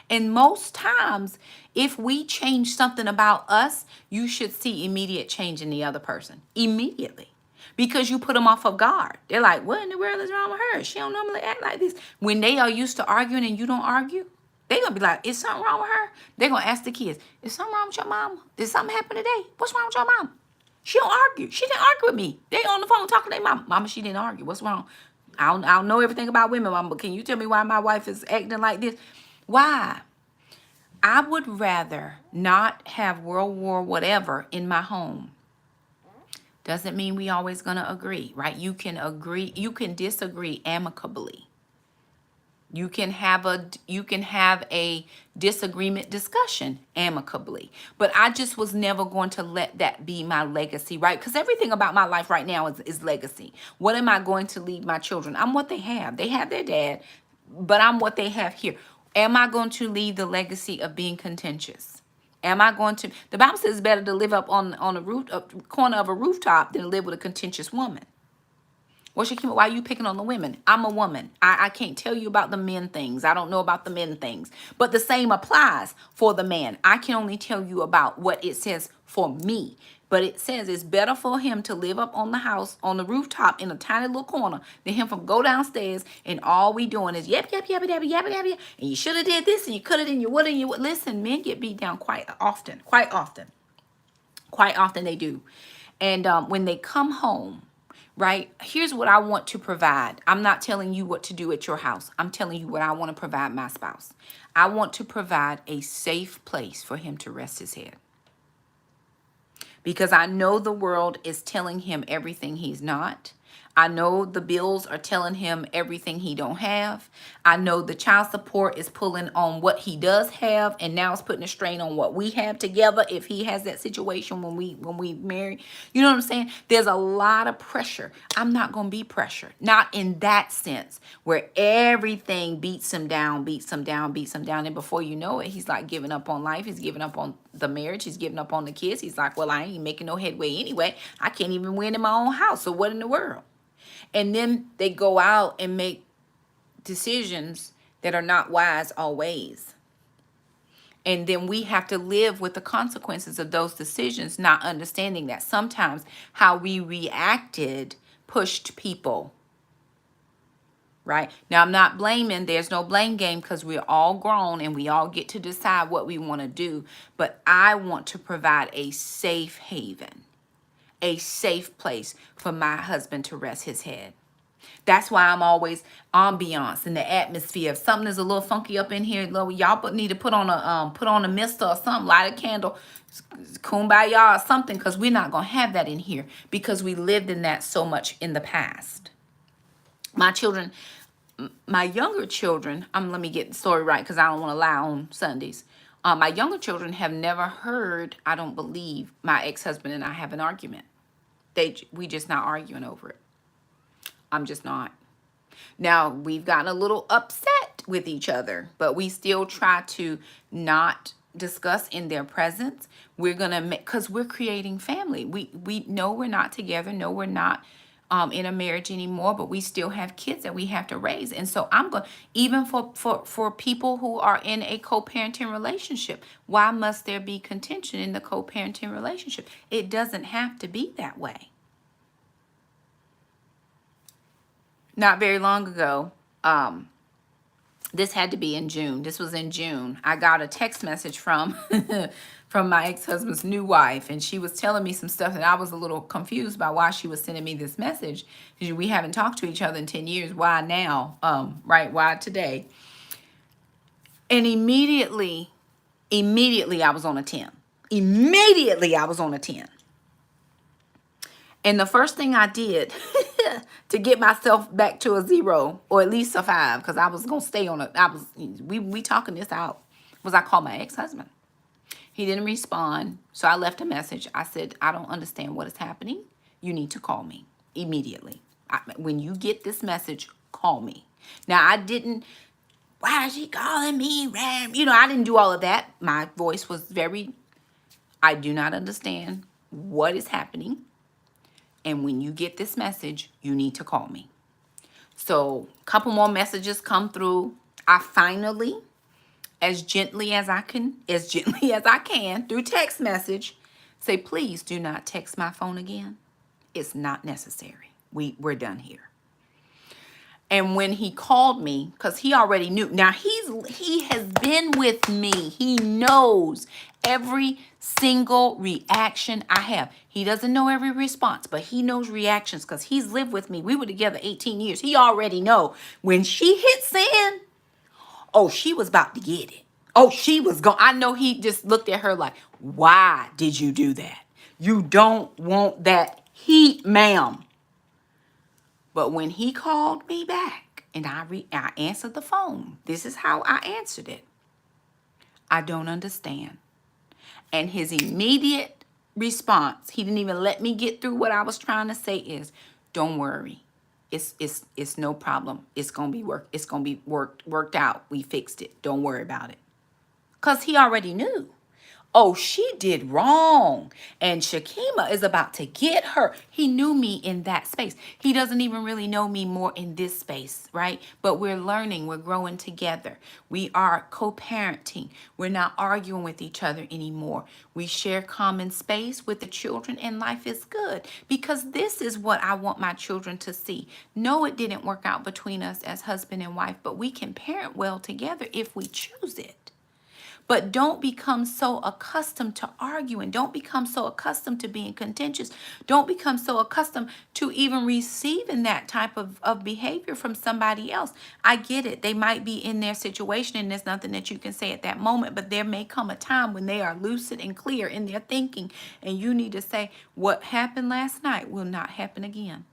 And most times, if we change something about us, you should see immediate change in the other person. Immediately. Because you put them off of guard. They're like, what in the world is wrong with her? She don't normally act like this. When they are used to arguing and you don't argue, they're going to be like, is something wrong with her? They're going to ask the kids, is something wrong with your mama? Did something happen today? What's wrong with your mama? She don't argue. She didn't argue with me. They on the phone talking to their mama. Mama, she didn't argue. What's wrong? I don't know everything about women, mama, but can you tell me why my wife is acting like this? Why? I would rather not have World War whatever in my home. Doesn't mean we always going to agree, right? You can agree, you can disagree amicably. You can have a disagreement discussion amicably. But I just was never going to let that be my legacy, right? Because everything about my life right now is legacy. What am I going to leave my children? I'm what they have. They have their dad, but I'm what they have here. Am I going to leave the legacy of being contentious? Am I going to, the Bible says it's better to live up on a roof, a corner of a rooftop than live with a contentious woman. Well, Shakema, why are you picking on the women? I'm a woman. I can't tell you about the men things. I don't know about the men things. But the same applies for the man. I can only tell you about what it says for me. But it says it's better for him to live up on the house, on the rooftop in a tiny little corner than him from go downstairs and all we doing is yap, yap, yap, yap, yap, yap, yap. And you should have did this and you could have and you would and you would. Listen, men get beat down quite often. Quite often they do. And when they come home, right? Here's what I want to provide. I'm not telling you what to do at your house. I'm telling you what I want to provide my spouse. I want to provide a safe place for him to rest his head. Because I know the world is telling him everything he's not. I know the bills are telling him everything he don't have. I know the child support is pulling on what he does have, and now it's putting a strain on what we have together if he has that situation when we marry. You know what I'm saying? There's a lot of pressure. I'm not going to be pressured. Not in that sense where everything beats him down, beats him down, beats him down. And before you know it, he's like giving up on life. He's giving up on the marriage. He's giving up on the kids. He's like, well, I ain't making no headway anyway. I can't even win in my own house. So what in the world? And then they go out and make decisions that are not wise always. And then we have to live with the consequences of those decisions, not understanding that sometimes how we reacted pushed people. Right? Now, I'm not blaming. There's no blame game because we're all grown and we all get to decide what we want to do. But I want to provide a safe haven, a safe place for my husband to rest his head. That's why I'm always ambiance in the atmosphere. If something is a little funky up in here, y'all need to put on a mister or something, light a candle, kumbaya or something, because we're not gonna have that in here because we lived in that so much in the past. My children, my younger children, let me get the story right because I don't want to lie on Sundays. My younger children have never heard, I don't believe, my ex-husband and I have an argument. We just not arguing over it. I'm just not. Now, we've gotten a little upset with each other, but we still try to not discuss in their presence. We're going to make, because we're creating family. We know we're not together. No, we're not in a marriage anymore, but we still have kids that we have to raise. And so I'm going, even for people who are in a co-parenting relationship, why must there be contention in the co-parenting relationship? It doesn't have to be that way. Not very long ago, this had to be in June. This was in June. I got a text message from from my ex-husband's new wife, and she was telling me some stuff that I was a little confused by why she was sending me this message. We haven't talked to each other in 10 years. Why now? Right? Why today? And immediately I was on a 10. Immediately I was on a 10. And the first thing I did to get myself back to a 0 or at least a 5, because I was gonna stay on we talking this out, was I called my ex-husband. He didn't respond, so I left a message. I said, I don't understand what is happening. You need to call me immediately. When you get this message, call me. Now, I didn't, why is she calling me? You know, I didn't do all of that. My voice was I do not understand what is happening. And when you get this message, you need to call me. So a couple more messages come through. I finally, as gently as I can through text message, say, please do not text my phone again. It's not necessary. We're done here. And when he called me, because he already knew. Now, he has been with me. He knows every single reaction I have. He doesn't know every response, but he knows reactions because he's lived with me. We were together 18 years. He already know when she hit send, oh, she was about to get it. Oh, she was going. I know he just looked at her like, why did you do that? You don't want that heat, ma'am. But when he called me back and I answered the phone, this is how I answered it. I don't understand. And his immediate response, he didn't even let me get through what I was trying to say, is, don't worry. It's no problem. It's gonna be worked out. We fixed it. Don't worry about it. Because he already knew. Oh, she did wrong. And Shakema is about to get her. He knew me in that space. He doesn't even really know me more in this space, right? But we're learning. We're growing together. We are co-parenting. We're not arguing with each other anymore. We share common space with the children, and life is good. Because this is what I want my children to see. No, it didn't work out between us as husband and wife, but we can parent well together if we choose it. But don't become so accustomed to arguing. Don't become so accustomed to being contentious. Don't become so accustomed to even receiving that type of behavior from somebody else. I get it. They might be in their situation and there's nothing that you can say at that moment, but there may come a time when they are lucid and clear in their thinking, and you need to say, what happened last night will not happen again.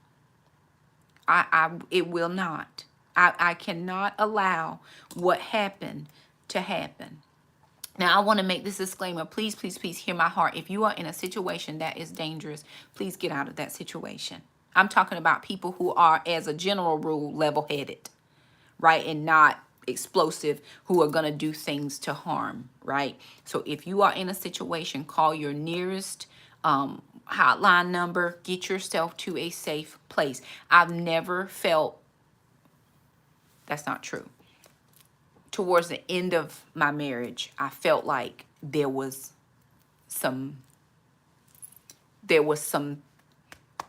It will not. I cannot allow what happened to happen. Now, I want to make this disclaimer. Please, please, please hear my heart. If you are in a situation that is dangerous, please get out of that situation. I'm talking about people who are, as a general rule, level-headed, right? And not explosive, who are going to do things to harm, right? So if you are in a situation, call your nearest hotline number. Get yourself to a safe place. I've never felt, that's not true. Towards the end of my marriage, I felt like there was some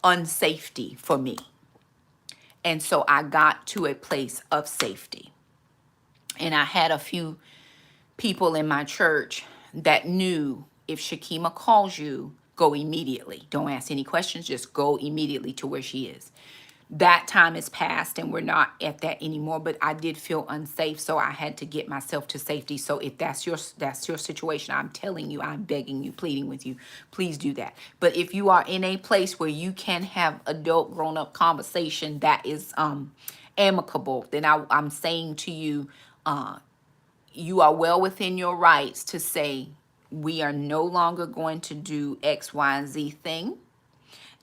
unsafety for me. And so I got to a place of safety. And I had a few people in my church that knew, if Shakema calls you, go immediately. Don't ask any questions, just go immediately to where she is. That time is past and we're not at that anymore, but I did feel unsafe, so I had to get myself to safety. So if that's your situation, I'm telling you, I'm begging you, pleading with you, please do that. But if you are in a place where you can have adult grown-up conversation that is amicable, then I'm saying to you, you are well within your rights to say, we are no longer going to do X, Y, and Z thing.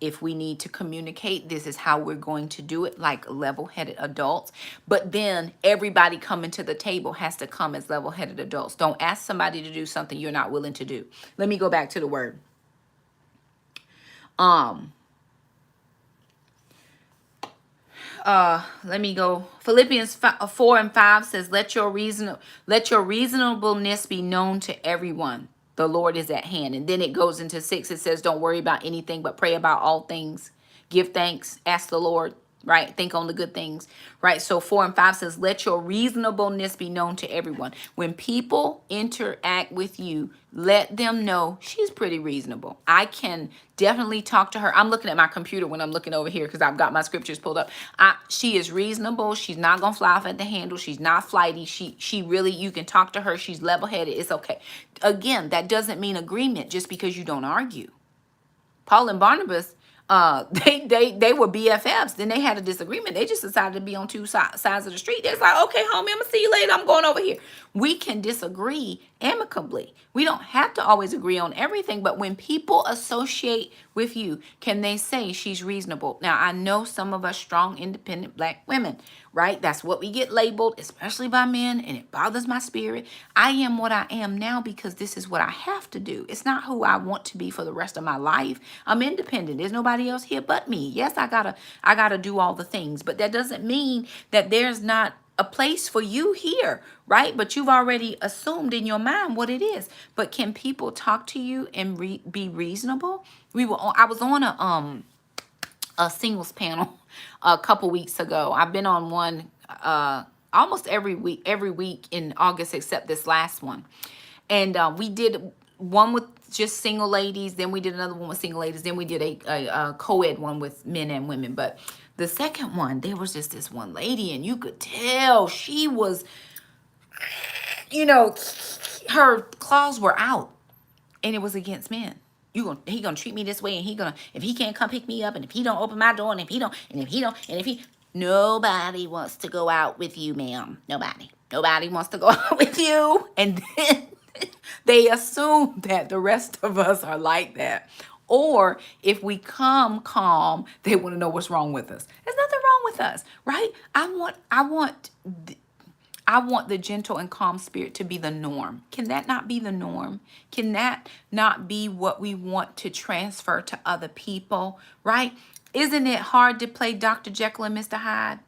If we need to communicate, this is how we're going to do it, like level-headed adults. But then everybody coming to the table has to come as level-headed adults. Don't ask somebody to do something you're not willing to do. Let me go back to the word. Let me go. Philippians 4:5 says, let your reasonableness be known to everyone. The Lord is at hand. And then it goes into 6. It says, don't worry about anything, but pray about all things. Give thanks. Ask the Lord. right? Think on the good things, right? So 4 and 5 says, let your reasonableness be known to everyone. When people interact with you, let them know she's pretty reasonable. I can definitely talk to her. I'm looking at my computer when I'm looking over here because I've got my scriptures pulled up. She is reasonable. She's not gonna fly off at the handle. She's not flighty. She really, you can talk to her. She's level-headed. It's okay. Again, that doesn't mean agreement just because you don't argue. Paul and Barnabas, they were BFFs. Then they had a disagreement. They just decided to be on two sides of the street. It's like, okay, homie, I'm gonna see you later. I'm going over here. We can disagree amicably. We don't have to always agree on everything, but when people associate with you, can they say she's reasonable? Now, I know some of us strong, independent black women, right? That's what we get labeled, especially by men, and it bothers my spirit. I am what I am now because this is what I have to do. It's not who I want to be for the rest of my life. I'm independent. There's nobody else here but me. Yes, I gotta do all the things, but that doesn't mean that there's not a place for you here, right? But you've already assumed in your mind what it is. But can people talk to you and be reasonable? I was on a singles panel a couple weeks ago. I've been on one almost every week in August except this last one. And we did one with just single ladies, then we did another one with single ladies, then we did a co-ed one with men and women. But the second one, there was just this one lady, and you could tell she was, her claws were out, and it was against men. He gonna treat me this way, and if he can't come pick me up, and if he don't open my door, and if he nobody wants to go out with you, ma'am. Nobody wants to go out with you. And then they assume that the rest of us are like that. Or if we come calm, they want to know what's wrong with us. There's nothing wrong with us, right? I want the gentle and calm spirit to be the norm. Can that not be the norm? Can that not be what we want to transfer to other people, right? Isn't it hard to play Dr. Jekyll and Mr. Hyde?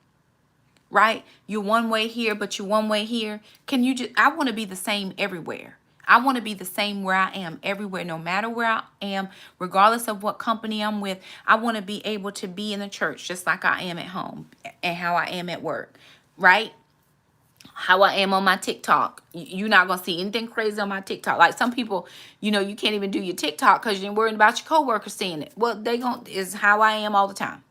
Right? You're one way here, but you're one way here. I want to be the same everywhere. I want to be the same where I am everywhere, no matter where I am, regardless of what company I'm with. I want to be able to be in the church just like I am at home and how I am at work, right? How I am on my TikTok. You're not going to see anything crazy on my TikTok. Like some people, you can't even do your TikTok because you're worried about your coworkers seeing it. Well, is how I am all the time.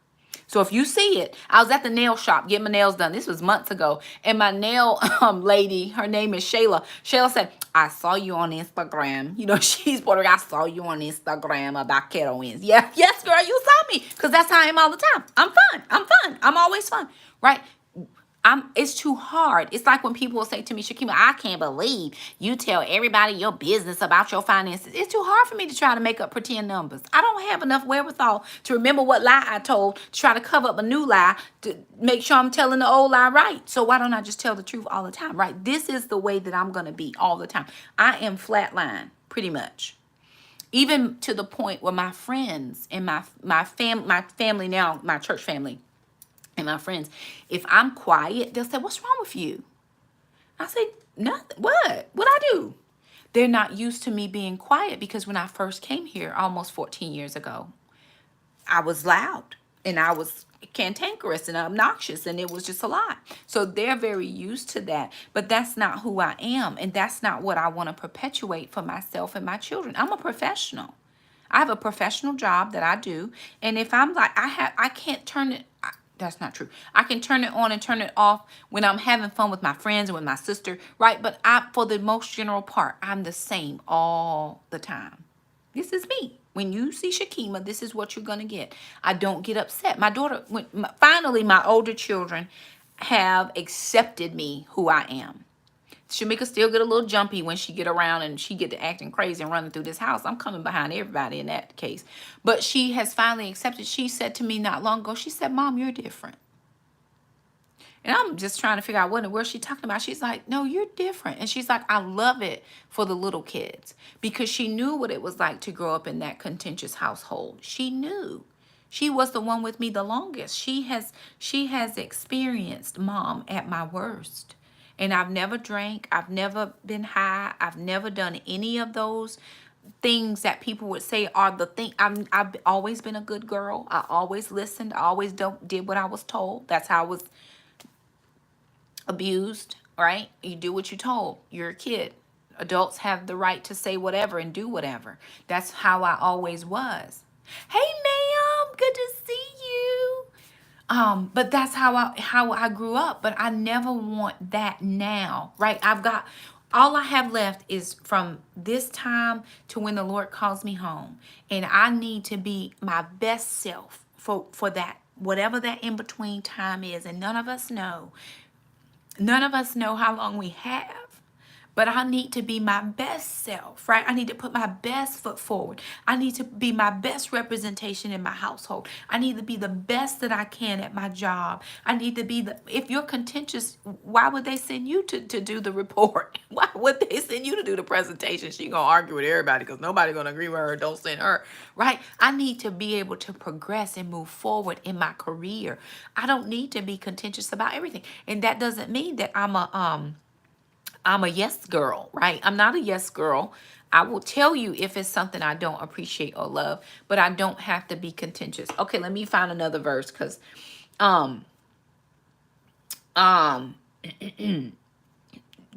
So if you see it, I was at the nail shop getting my nails done. This was months ago. And my nail lady, her name is Shayla. Shayla said, I saw you on Instagram. She's Puerto Rican. I saw you on Instagram about keto wins. Yeah, yes, girl, you saw me. Because that's how I am all the time. I'm fun. I'm always fun. Right? It's too hard. It's like when people will say to me, Shakema, I can't believe you tell everybody your business about your finances. It's too hard for me to try to make up pretend numbers. I don't have enough wherewithal to remember what lie I told to try to cover up a new lie to make sure I'm telling the old lie right. So why don't I just tell the truth all the time, right? This is the way that I'm going to be all the time. I am flatline, pretty much. Even to the point where my friends and my family now, my church family, and my friends, if I'm quiet, they'll say, what's wrong with you? I say, nothing. What I do? They're not used to me being quiet because when I first came here almost 14 years ago, I was loud and I was cantankerous and obnoxious, and it was just a lot. So they're very used to that, but that's not who I am, and that's not what I want to perpetuate for myself and my children. I'm a professional. I have a professional job that I do, and if I'm like, I can't turn it. That's not true. I can turn it on and turn it off when I'm having fun with my friends and with my sister, right? But for the most general part, I'm the same all the time. This is me. When you see Shakema, this is what you're going to get. I don't get upset. My daughter, finally, my older children have accepted me who I am. Shamika still get a little jumpy when she get around and she get to acting crazy and running through this house. I'm coming behind everybody in that case. But she has finally accepted. She said to me not long ago, she said, Mom, you're different. And I'm just trying to figure out what and where she's talking about. She's like, no, you're different. And she's like, I love it for the little kids, because she knew what it was like to grow up in that contentious household. She knew. She was the one with me the longest. She has experienced Mom at my worst. And I've never drank. I've never been high. I've never done any of those things that people would say are the thing. I've always been a good girl. I always listened. I always did what I was told. That's how I was abused, right? You do what you're told. You're a kid. Adults have the right to say whatever and do whatever. That's how I always was. Hey, ma'am, good to see you. But that's how I grew up. But I never want that now, right? I've got all I have left is from this time to when the Lord calls me home, and I need to be my best self for that, whatever that in between time is. And none of us know. None of us know how long we have. But I need to be my best self, right? I need to put my best foot forward. I need to be my best representation in my household. I need to be the best that I can at my job. I need to be if you're contentious, why would they send you to do the report? Why would they send you to do the presentation? She gonna argue with everybody because nobody's gonna agree with her. Don't send her, right? I need to be able to progress and move forward in my career. I don't need to be contentious about everything. And that doesn't mean that I'm a yes girl, right? I'm not a yes girl. I will tell you if it's something I don't appreciate or love, but I don't have to be contentious. Okay, let me find another verse because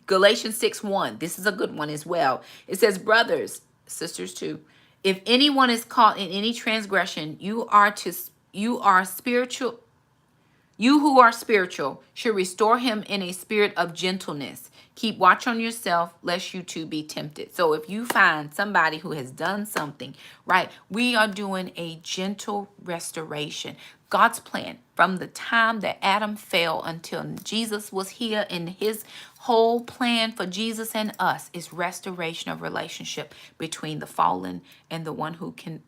Galatians 6:1. This is a good one as well. It says, brothers, sisters too, if anyone is caught in any transgression, you are spiritual. You who are spiritual should restore him in a spirit of gentleness. Keep watch on yourself, lest you too be tempted. So if you find somebody who has done something, right, we are doing a gentle restoration. God's plan from the time that Adam fell until Jesus was here, and his whole plan for Jesus and us is restoration of relationship between the fallen and the one who can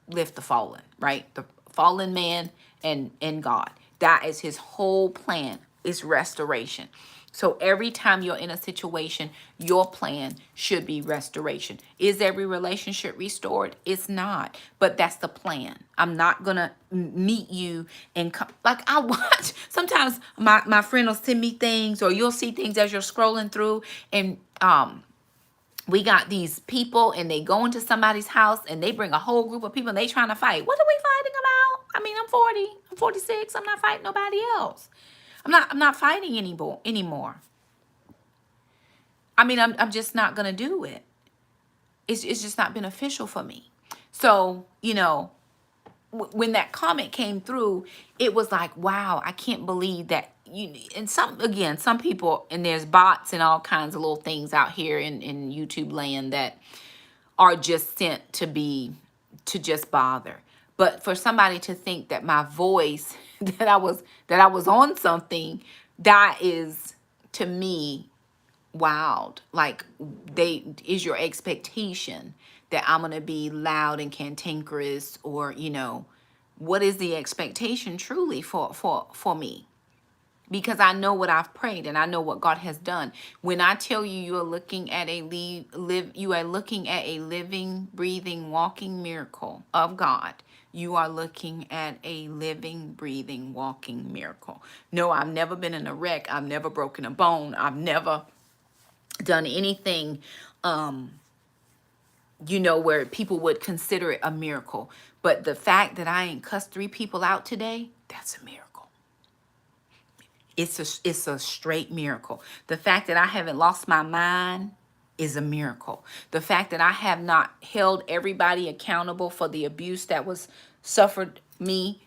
lift the fallen, right? The fallen man and God. That is his whole plan, is restoration. So every time you're in a situation, your plan should be restoration. Is every relationship restored? It's not, but that's the plan. I'm not gonna meet you and like I watch. Sometimes my friend will send me things, or you'll see things as you're scrolling through, and we got these people and they go into somebody's house and they bring a whole group of people and they trying to fight. What are we fighting about? I mean, I'm 40, I'm 46. I'm not fighting nobody else. I'm not fighting anymore. I mean, I'm just not going to do it. It's just not beneficial for me. So, when that comment came through, it was like, wow, I can't believe that and some people, and there's bots and all kinds of little things out here in YouTube land that are just sent to just bother. But for somebody to think that my voice, that I was on something, that is to me wild. Like, is your expectation that I'm going to be loud and cantankerous, or, what is the expectation truly for me? Because I know what I've prayed and I know what God has done. When I tell you, you are looking at a living, breathing, walking miracle of God. You are looking at a living, breathing, walking miracle. No, I've never been in a wreck. I've never broken a bone. I've never done anything, where people would consider it a miracle. But the fact that I ain't cussed 3 people out today, that's a miracle. It's a straight miracle. The fact that I haven't lost my mind is a miracle. The fact that I have not held everybody accountable for the abuse that was suffered me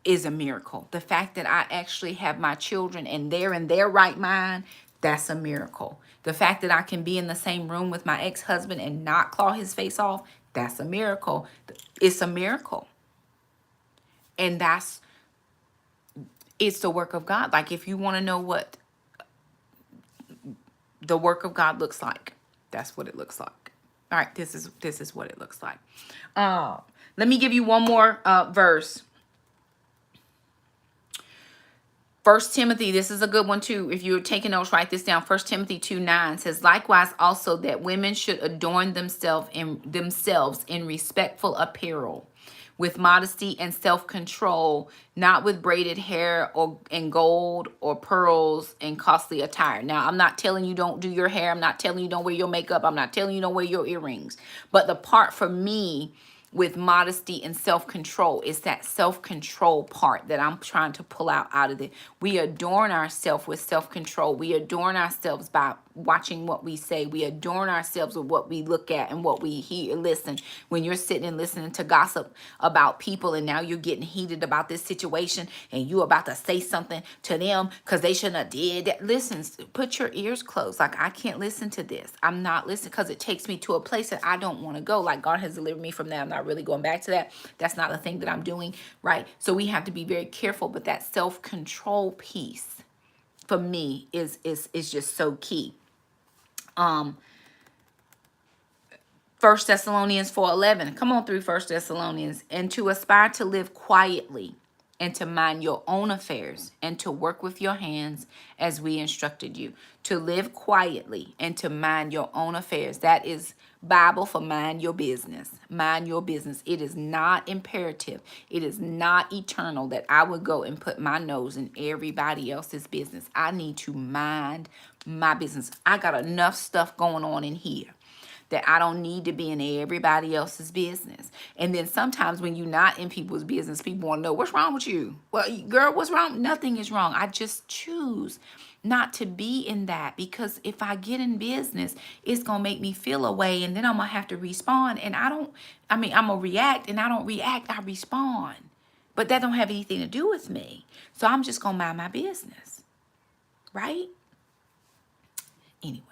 is a miracle. The fact that I actually have my children and they're in their right mind, that's a miracle. The fact that I can be in the same room with my ex-husband and not claw his face off, that's a miracle. It's a miracle. And it's the work of God. Like, if you want to know what the work of God looks like, that's what it looks like. All right, this is what it looks like. Let me give you one more verse. 1 Timothy, this is a good one too. If you're taking notes, write this down. 1 Timothy 2:9 says, likewise also that women should adorn themselves in respectful apparel, with modesty and self-control, not with braided hair or and gold or pearls and costly attire. Now, I'm not telling you don't do your hair. I'm not telling you don't wear your makeup. I'm not telling you don't wear your earrings. But the part for me with modesty and self-control is that self-control part that I'm trying to pull out of it. We adorn ourselves with self-control. We adorn ourselves by watching what we say. We adorn ourselves with what we look at and what we hear. Listen, when you're sitting and listening to gossip about people and now you're getting heated about this situation and you're about to say something to them because they shouldn't have did that. Listen, put your ears closed. Like, I can't listen to this. I'm not listening because it takes me to a place that I don't want to go. Like, God has delivered me from that. I'm not really going back to that. That's not a thing that I'm doing, right? So we have to be very careful. But that self-control piece for me is just so key. 1 Thessalonians 4:11. Come on through 1 Thessalonians. And to aspire to live quietly and to mind your own affairs and to work with your hands as we instructed you. To live quietly and to mind your own affairs. That is Bible for mind your business. Mind your business. It is not imperative. It is not eternal that I would go and put my nose in everybody else's business. I need to mind my business. I got enough stuff going on in here that I don't need to be in everybody else's business. And then sometimes when you're not in people's business, people want to know, what's wrong with you? Well, girl, what's wrong? Nothing is wrong. I just choose not to be in that, because if I get in business, it's going to make me feel a way, and then I'm going to have to respond. And I'm going to react, and I don't react, I respond. But that don't have anything to do with me. So I'm just going to mind my business. Right? Anyway,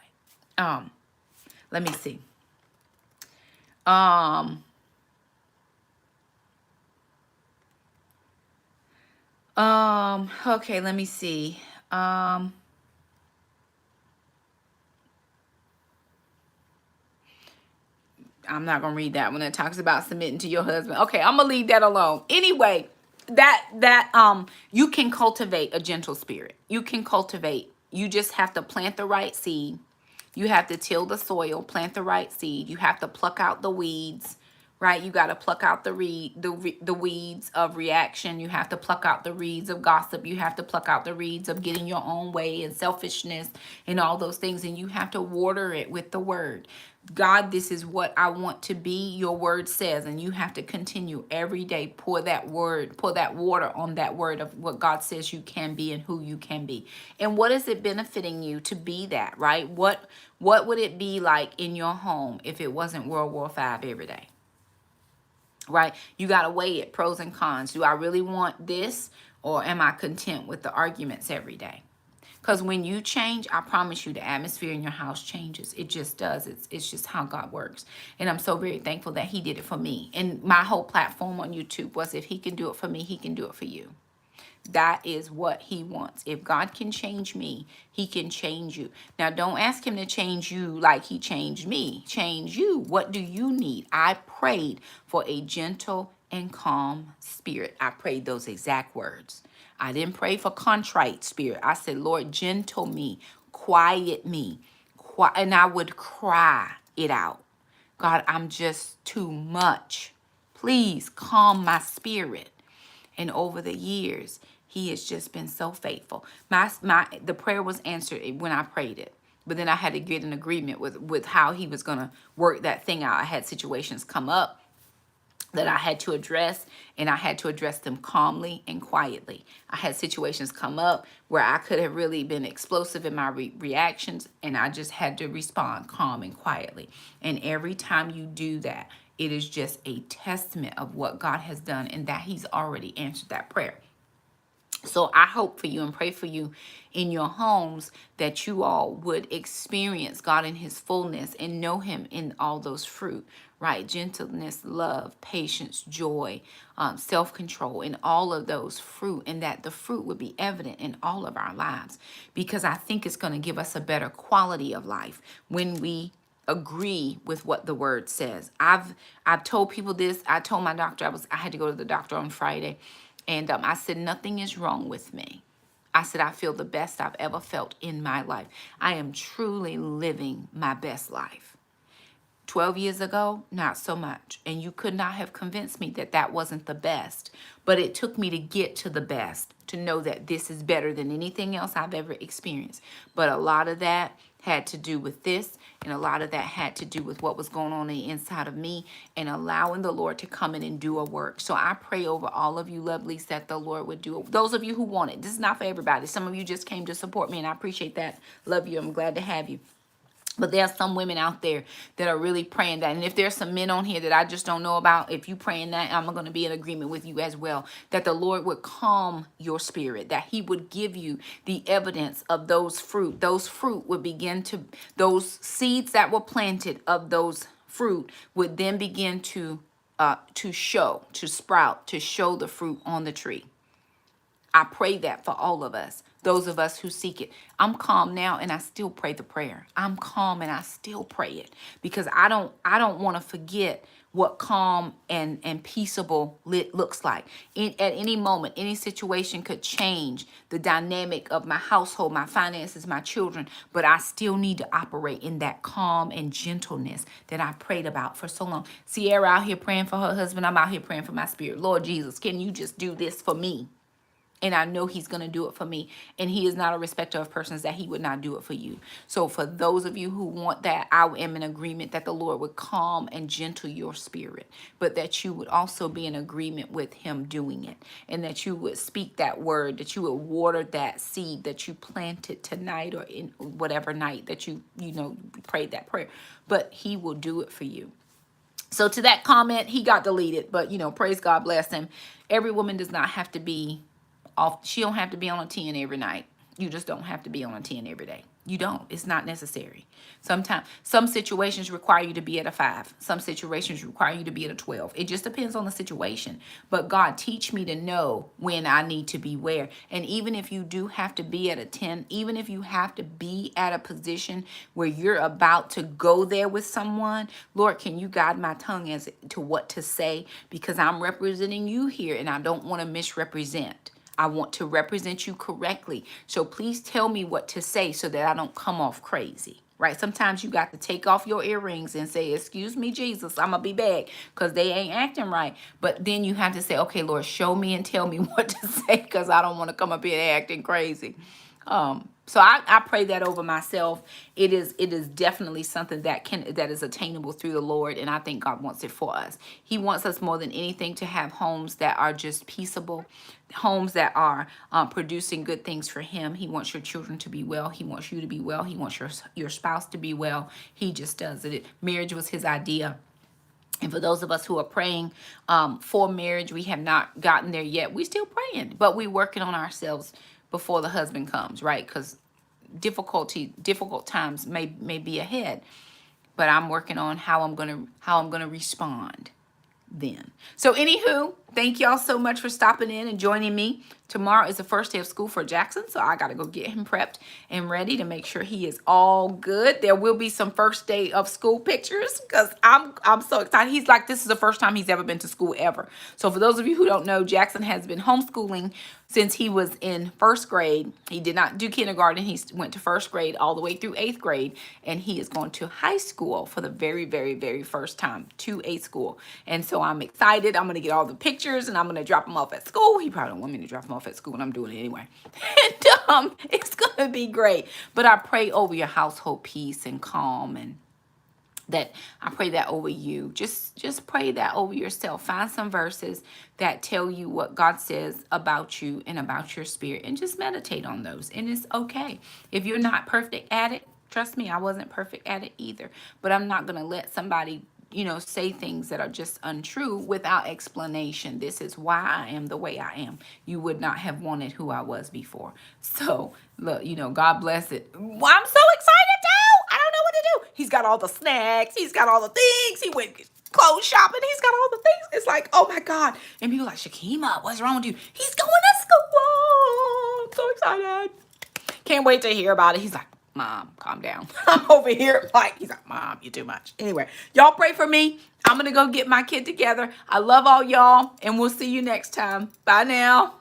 let me see. Okay, let me see. I'm not going to read that one. It talks about submitting to your husband. Okay, I'm going to leave that alone. Anyway, you can cultivate a gentle spirit. You can cultivate. You just have to plant the right seed. You have to till the soil, plant the right seed. You have to pluck out the weeds, right? You got to pluck out the weeds of reaction. You have to pluck out the weeds of gossip. You have to pluck out the weeds of getting your own way and selfishness and all those things. And you have to water it with the word. God, this is what I want to be. Your word says, and you have to continue every day, pour that water on that word of what God says you can be and who you can be. And what is it benefiting you to be that, right? What would it be like in your home if it wasn't World War V every day? Right? You got to weigh it, pros and cons. Do I really want this, or am I content with the arguments every day? Because when you change, I promise you, the atmosphere in your house changes. It just does. It's just how God works. And I'm so very thankful that he did it for me. And my whole platform on YouTube was, if he can do it for me, he can do it for you. That is what he wants. If God can change me, he can change you. Now, don't ask him to change you like he changed me. Change you. What do you need? I prayed for a gentle and calm spirit. I prayed those exact words. I didn't pray for contrite spirit. I said, Lord, gentle me, quiet me. And I would cry it out. God, I'm just too much. Please calm my spirit. And over the years, he has just been so faithful. The prayer was answered when I prayed it. But then I had to get in agreement with how he was going to work that thing out. I had situations come up that I had to address, and I had to address them calmly and quietly. I had situations come up where I could have really been explosive in my reactions, and I just had to respond calm and quietly. And every time you do that, it is just a testament of what God has done, and that he's already answered that prayer. So I hope for you and pray for you in your homes that you all would experience God in his fullness and know him in all those fruit, right? Gentleness, love, patience, joy, self-control, and all of those fruit, and that the fruit would be evident in all of our lives, because I think it's going to give us a better quality of life when we agree with what the word says. I've told people this. I told my doctor, I had to go to the doctor on Friday. And I said, nothing is wrong with me. I said, I feel the best I've ever felt in my life. I am truly living my best life. 12 years ago, not so much. And you could not have convinced me that that wasn't the best. But it took me to get to the best, to know that this is better than anything else I've ever experienced. But a lot of that had to do with this, and a lot of that had to do with what was going on the inside of me and allowing the Lord to come in and do a work. So I pray over all of you lovelies that the Lord would do it. Those of you who want it, this is not for everybody. Some of you just came to support me, and I appreciate that. Love you. I'm glad to have you. But there are some women out there that are really praying that. And if there's some men on here that I just don't know about, if you praying that, I'm going to be in agreement with you as well. That the Lord would calm your spirit. That he would give you the evidence of those fruit. Those fruit would begin to, those seeds that were planted of those fruit would then begin to show, to sprout, to show the fruit on the tree. I pray that for all of us, those of us who seek it. I'm calm now and I still pray the prayer. I'm calm and I still pray it because I don't want to forget what calm and peaceable looks like. At any moment, any situation could change the dynamic of my household, my finances, my children, but I still need to operate in that calm and gentleness that I prayed about for so long. Sierra out here praying for her husband. I'm out here praying for my spirit. Lord Jesus, can you just do this for me? And I know he's going to do it for me. And he is not a respecter of persons that he would not do it for you. So for those of you who want that, I am in agreement that the Lord would calm and gentle your spirit. But that you would also be in agreement with him doing it. And that you would speak that word. That you would water that seed that you planted tonight or in whatever night that you prayed that prayer. But he will do it for you. So to that comment, he got deleted. But, praise God, bless him. Every woman does not have to be off. She don't have to be on a 10 every night. You just don't have to be on a 10 every day. You don't. It's not necessary. Sometimes some situations require you to be at a 5. Some situations require you to be at a 12. It just depends on the situation. But God, teach me to know when I need to be where. And even if you do have to be at a 10, even if you have to be at a position where you're about to go there with someone, Lord, can you guide my tongue as to what to say? Because I'm representing you here and I don't want to misrepresent. I want to represent you correctly. So please tell me what to say so that I don't come off crazy, right? Sometimes you got to take off your earrings and say, excuse me, Jesus, I'm going to be back because they ain't acting right. But then you have to say, okay, Lord, show me and tell me what to say because I don't want to come up here acting crazy. So I pray that over myself. It is definitely something that is attainable through the Lord, and I think God wants it for us. He wants us more than anything to have homes that are just peaceable, homes that are producing good things for him. He wants your children to be well. He wants you to be well. He wants your spouse to be well. He just does it. Marriage was his idea. And for those of us who are praying for marriage, we have not gotten there yet. We're still praying, but we're working on ourselves before the husband comes, right? Because difficult times may be ahead, but I'm working on how I'm gonna respond then. So anywho, thank y'all so much for stopping in and joining me. Tomorrow is the first day of school for Jackson, so I got to go get him prepped and ready to make sure he is all good. There will be some first day of school pictures because I'm so excited. He's like, this is the first time he's ever been to school ever. So for those of you who don't know, Jackson has been homeschooling since he was in first grade. He did not do kindergarten. He went to first grade all the way through 8th grade, and he is going to high school for the very, very, very first time to a school. And so I'm excited. I'm going to get all the pictures and I'm going to drop him off at school. He probably don't want me to drop him off at school, and I'm doing it anyway. And it's going to be great. But I pray over your household peace and calm, and that I pray that over you. Just pray that over yourself. Find some verses that tell you what God says about you and about your spirit, and just meditate on those. And it's okay. If you're not perfect at it, trust me, I wasn't perfect at it either. But I'm not going to let somebody say things that are just untrue without explanation. This is why I am the way I am. You would not have wanted who I was before. So, look, God bless it. Well, I'm so excited too. I don't know what to do. He's got all the snacks. He's got all the things. He went clothes shopping. He's got all the things. It's like, oh my God. And people are like, Shakema, what's wrong with you? He's going to school. I'm so excited. Can't wait to hear about it. He's like, Mom, calm down. I'm over here he's like, Mom, you're too much. Anyway, y'all pray for me. I'm going to go get my kid together. I love all y'all, and we'll see you next time. Bye now.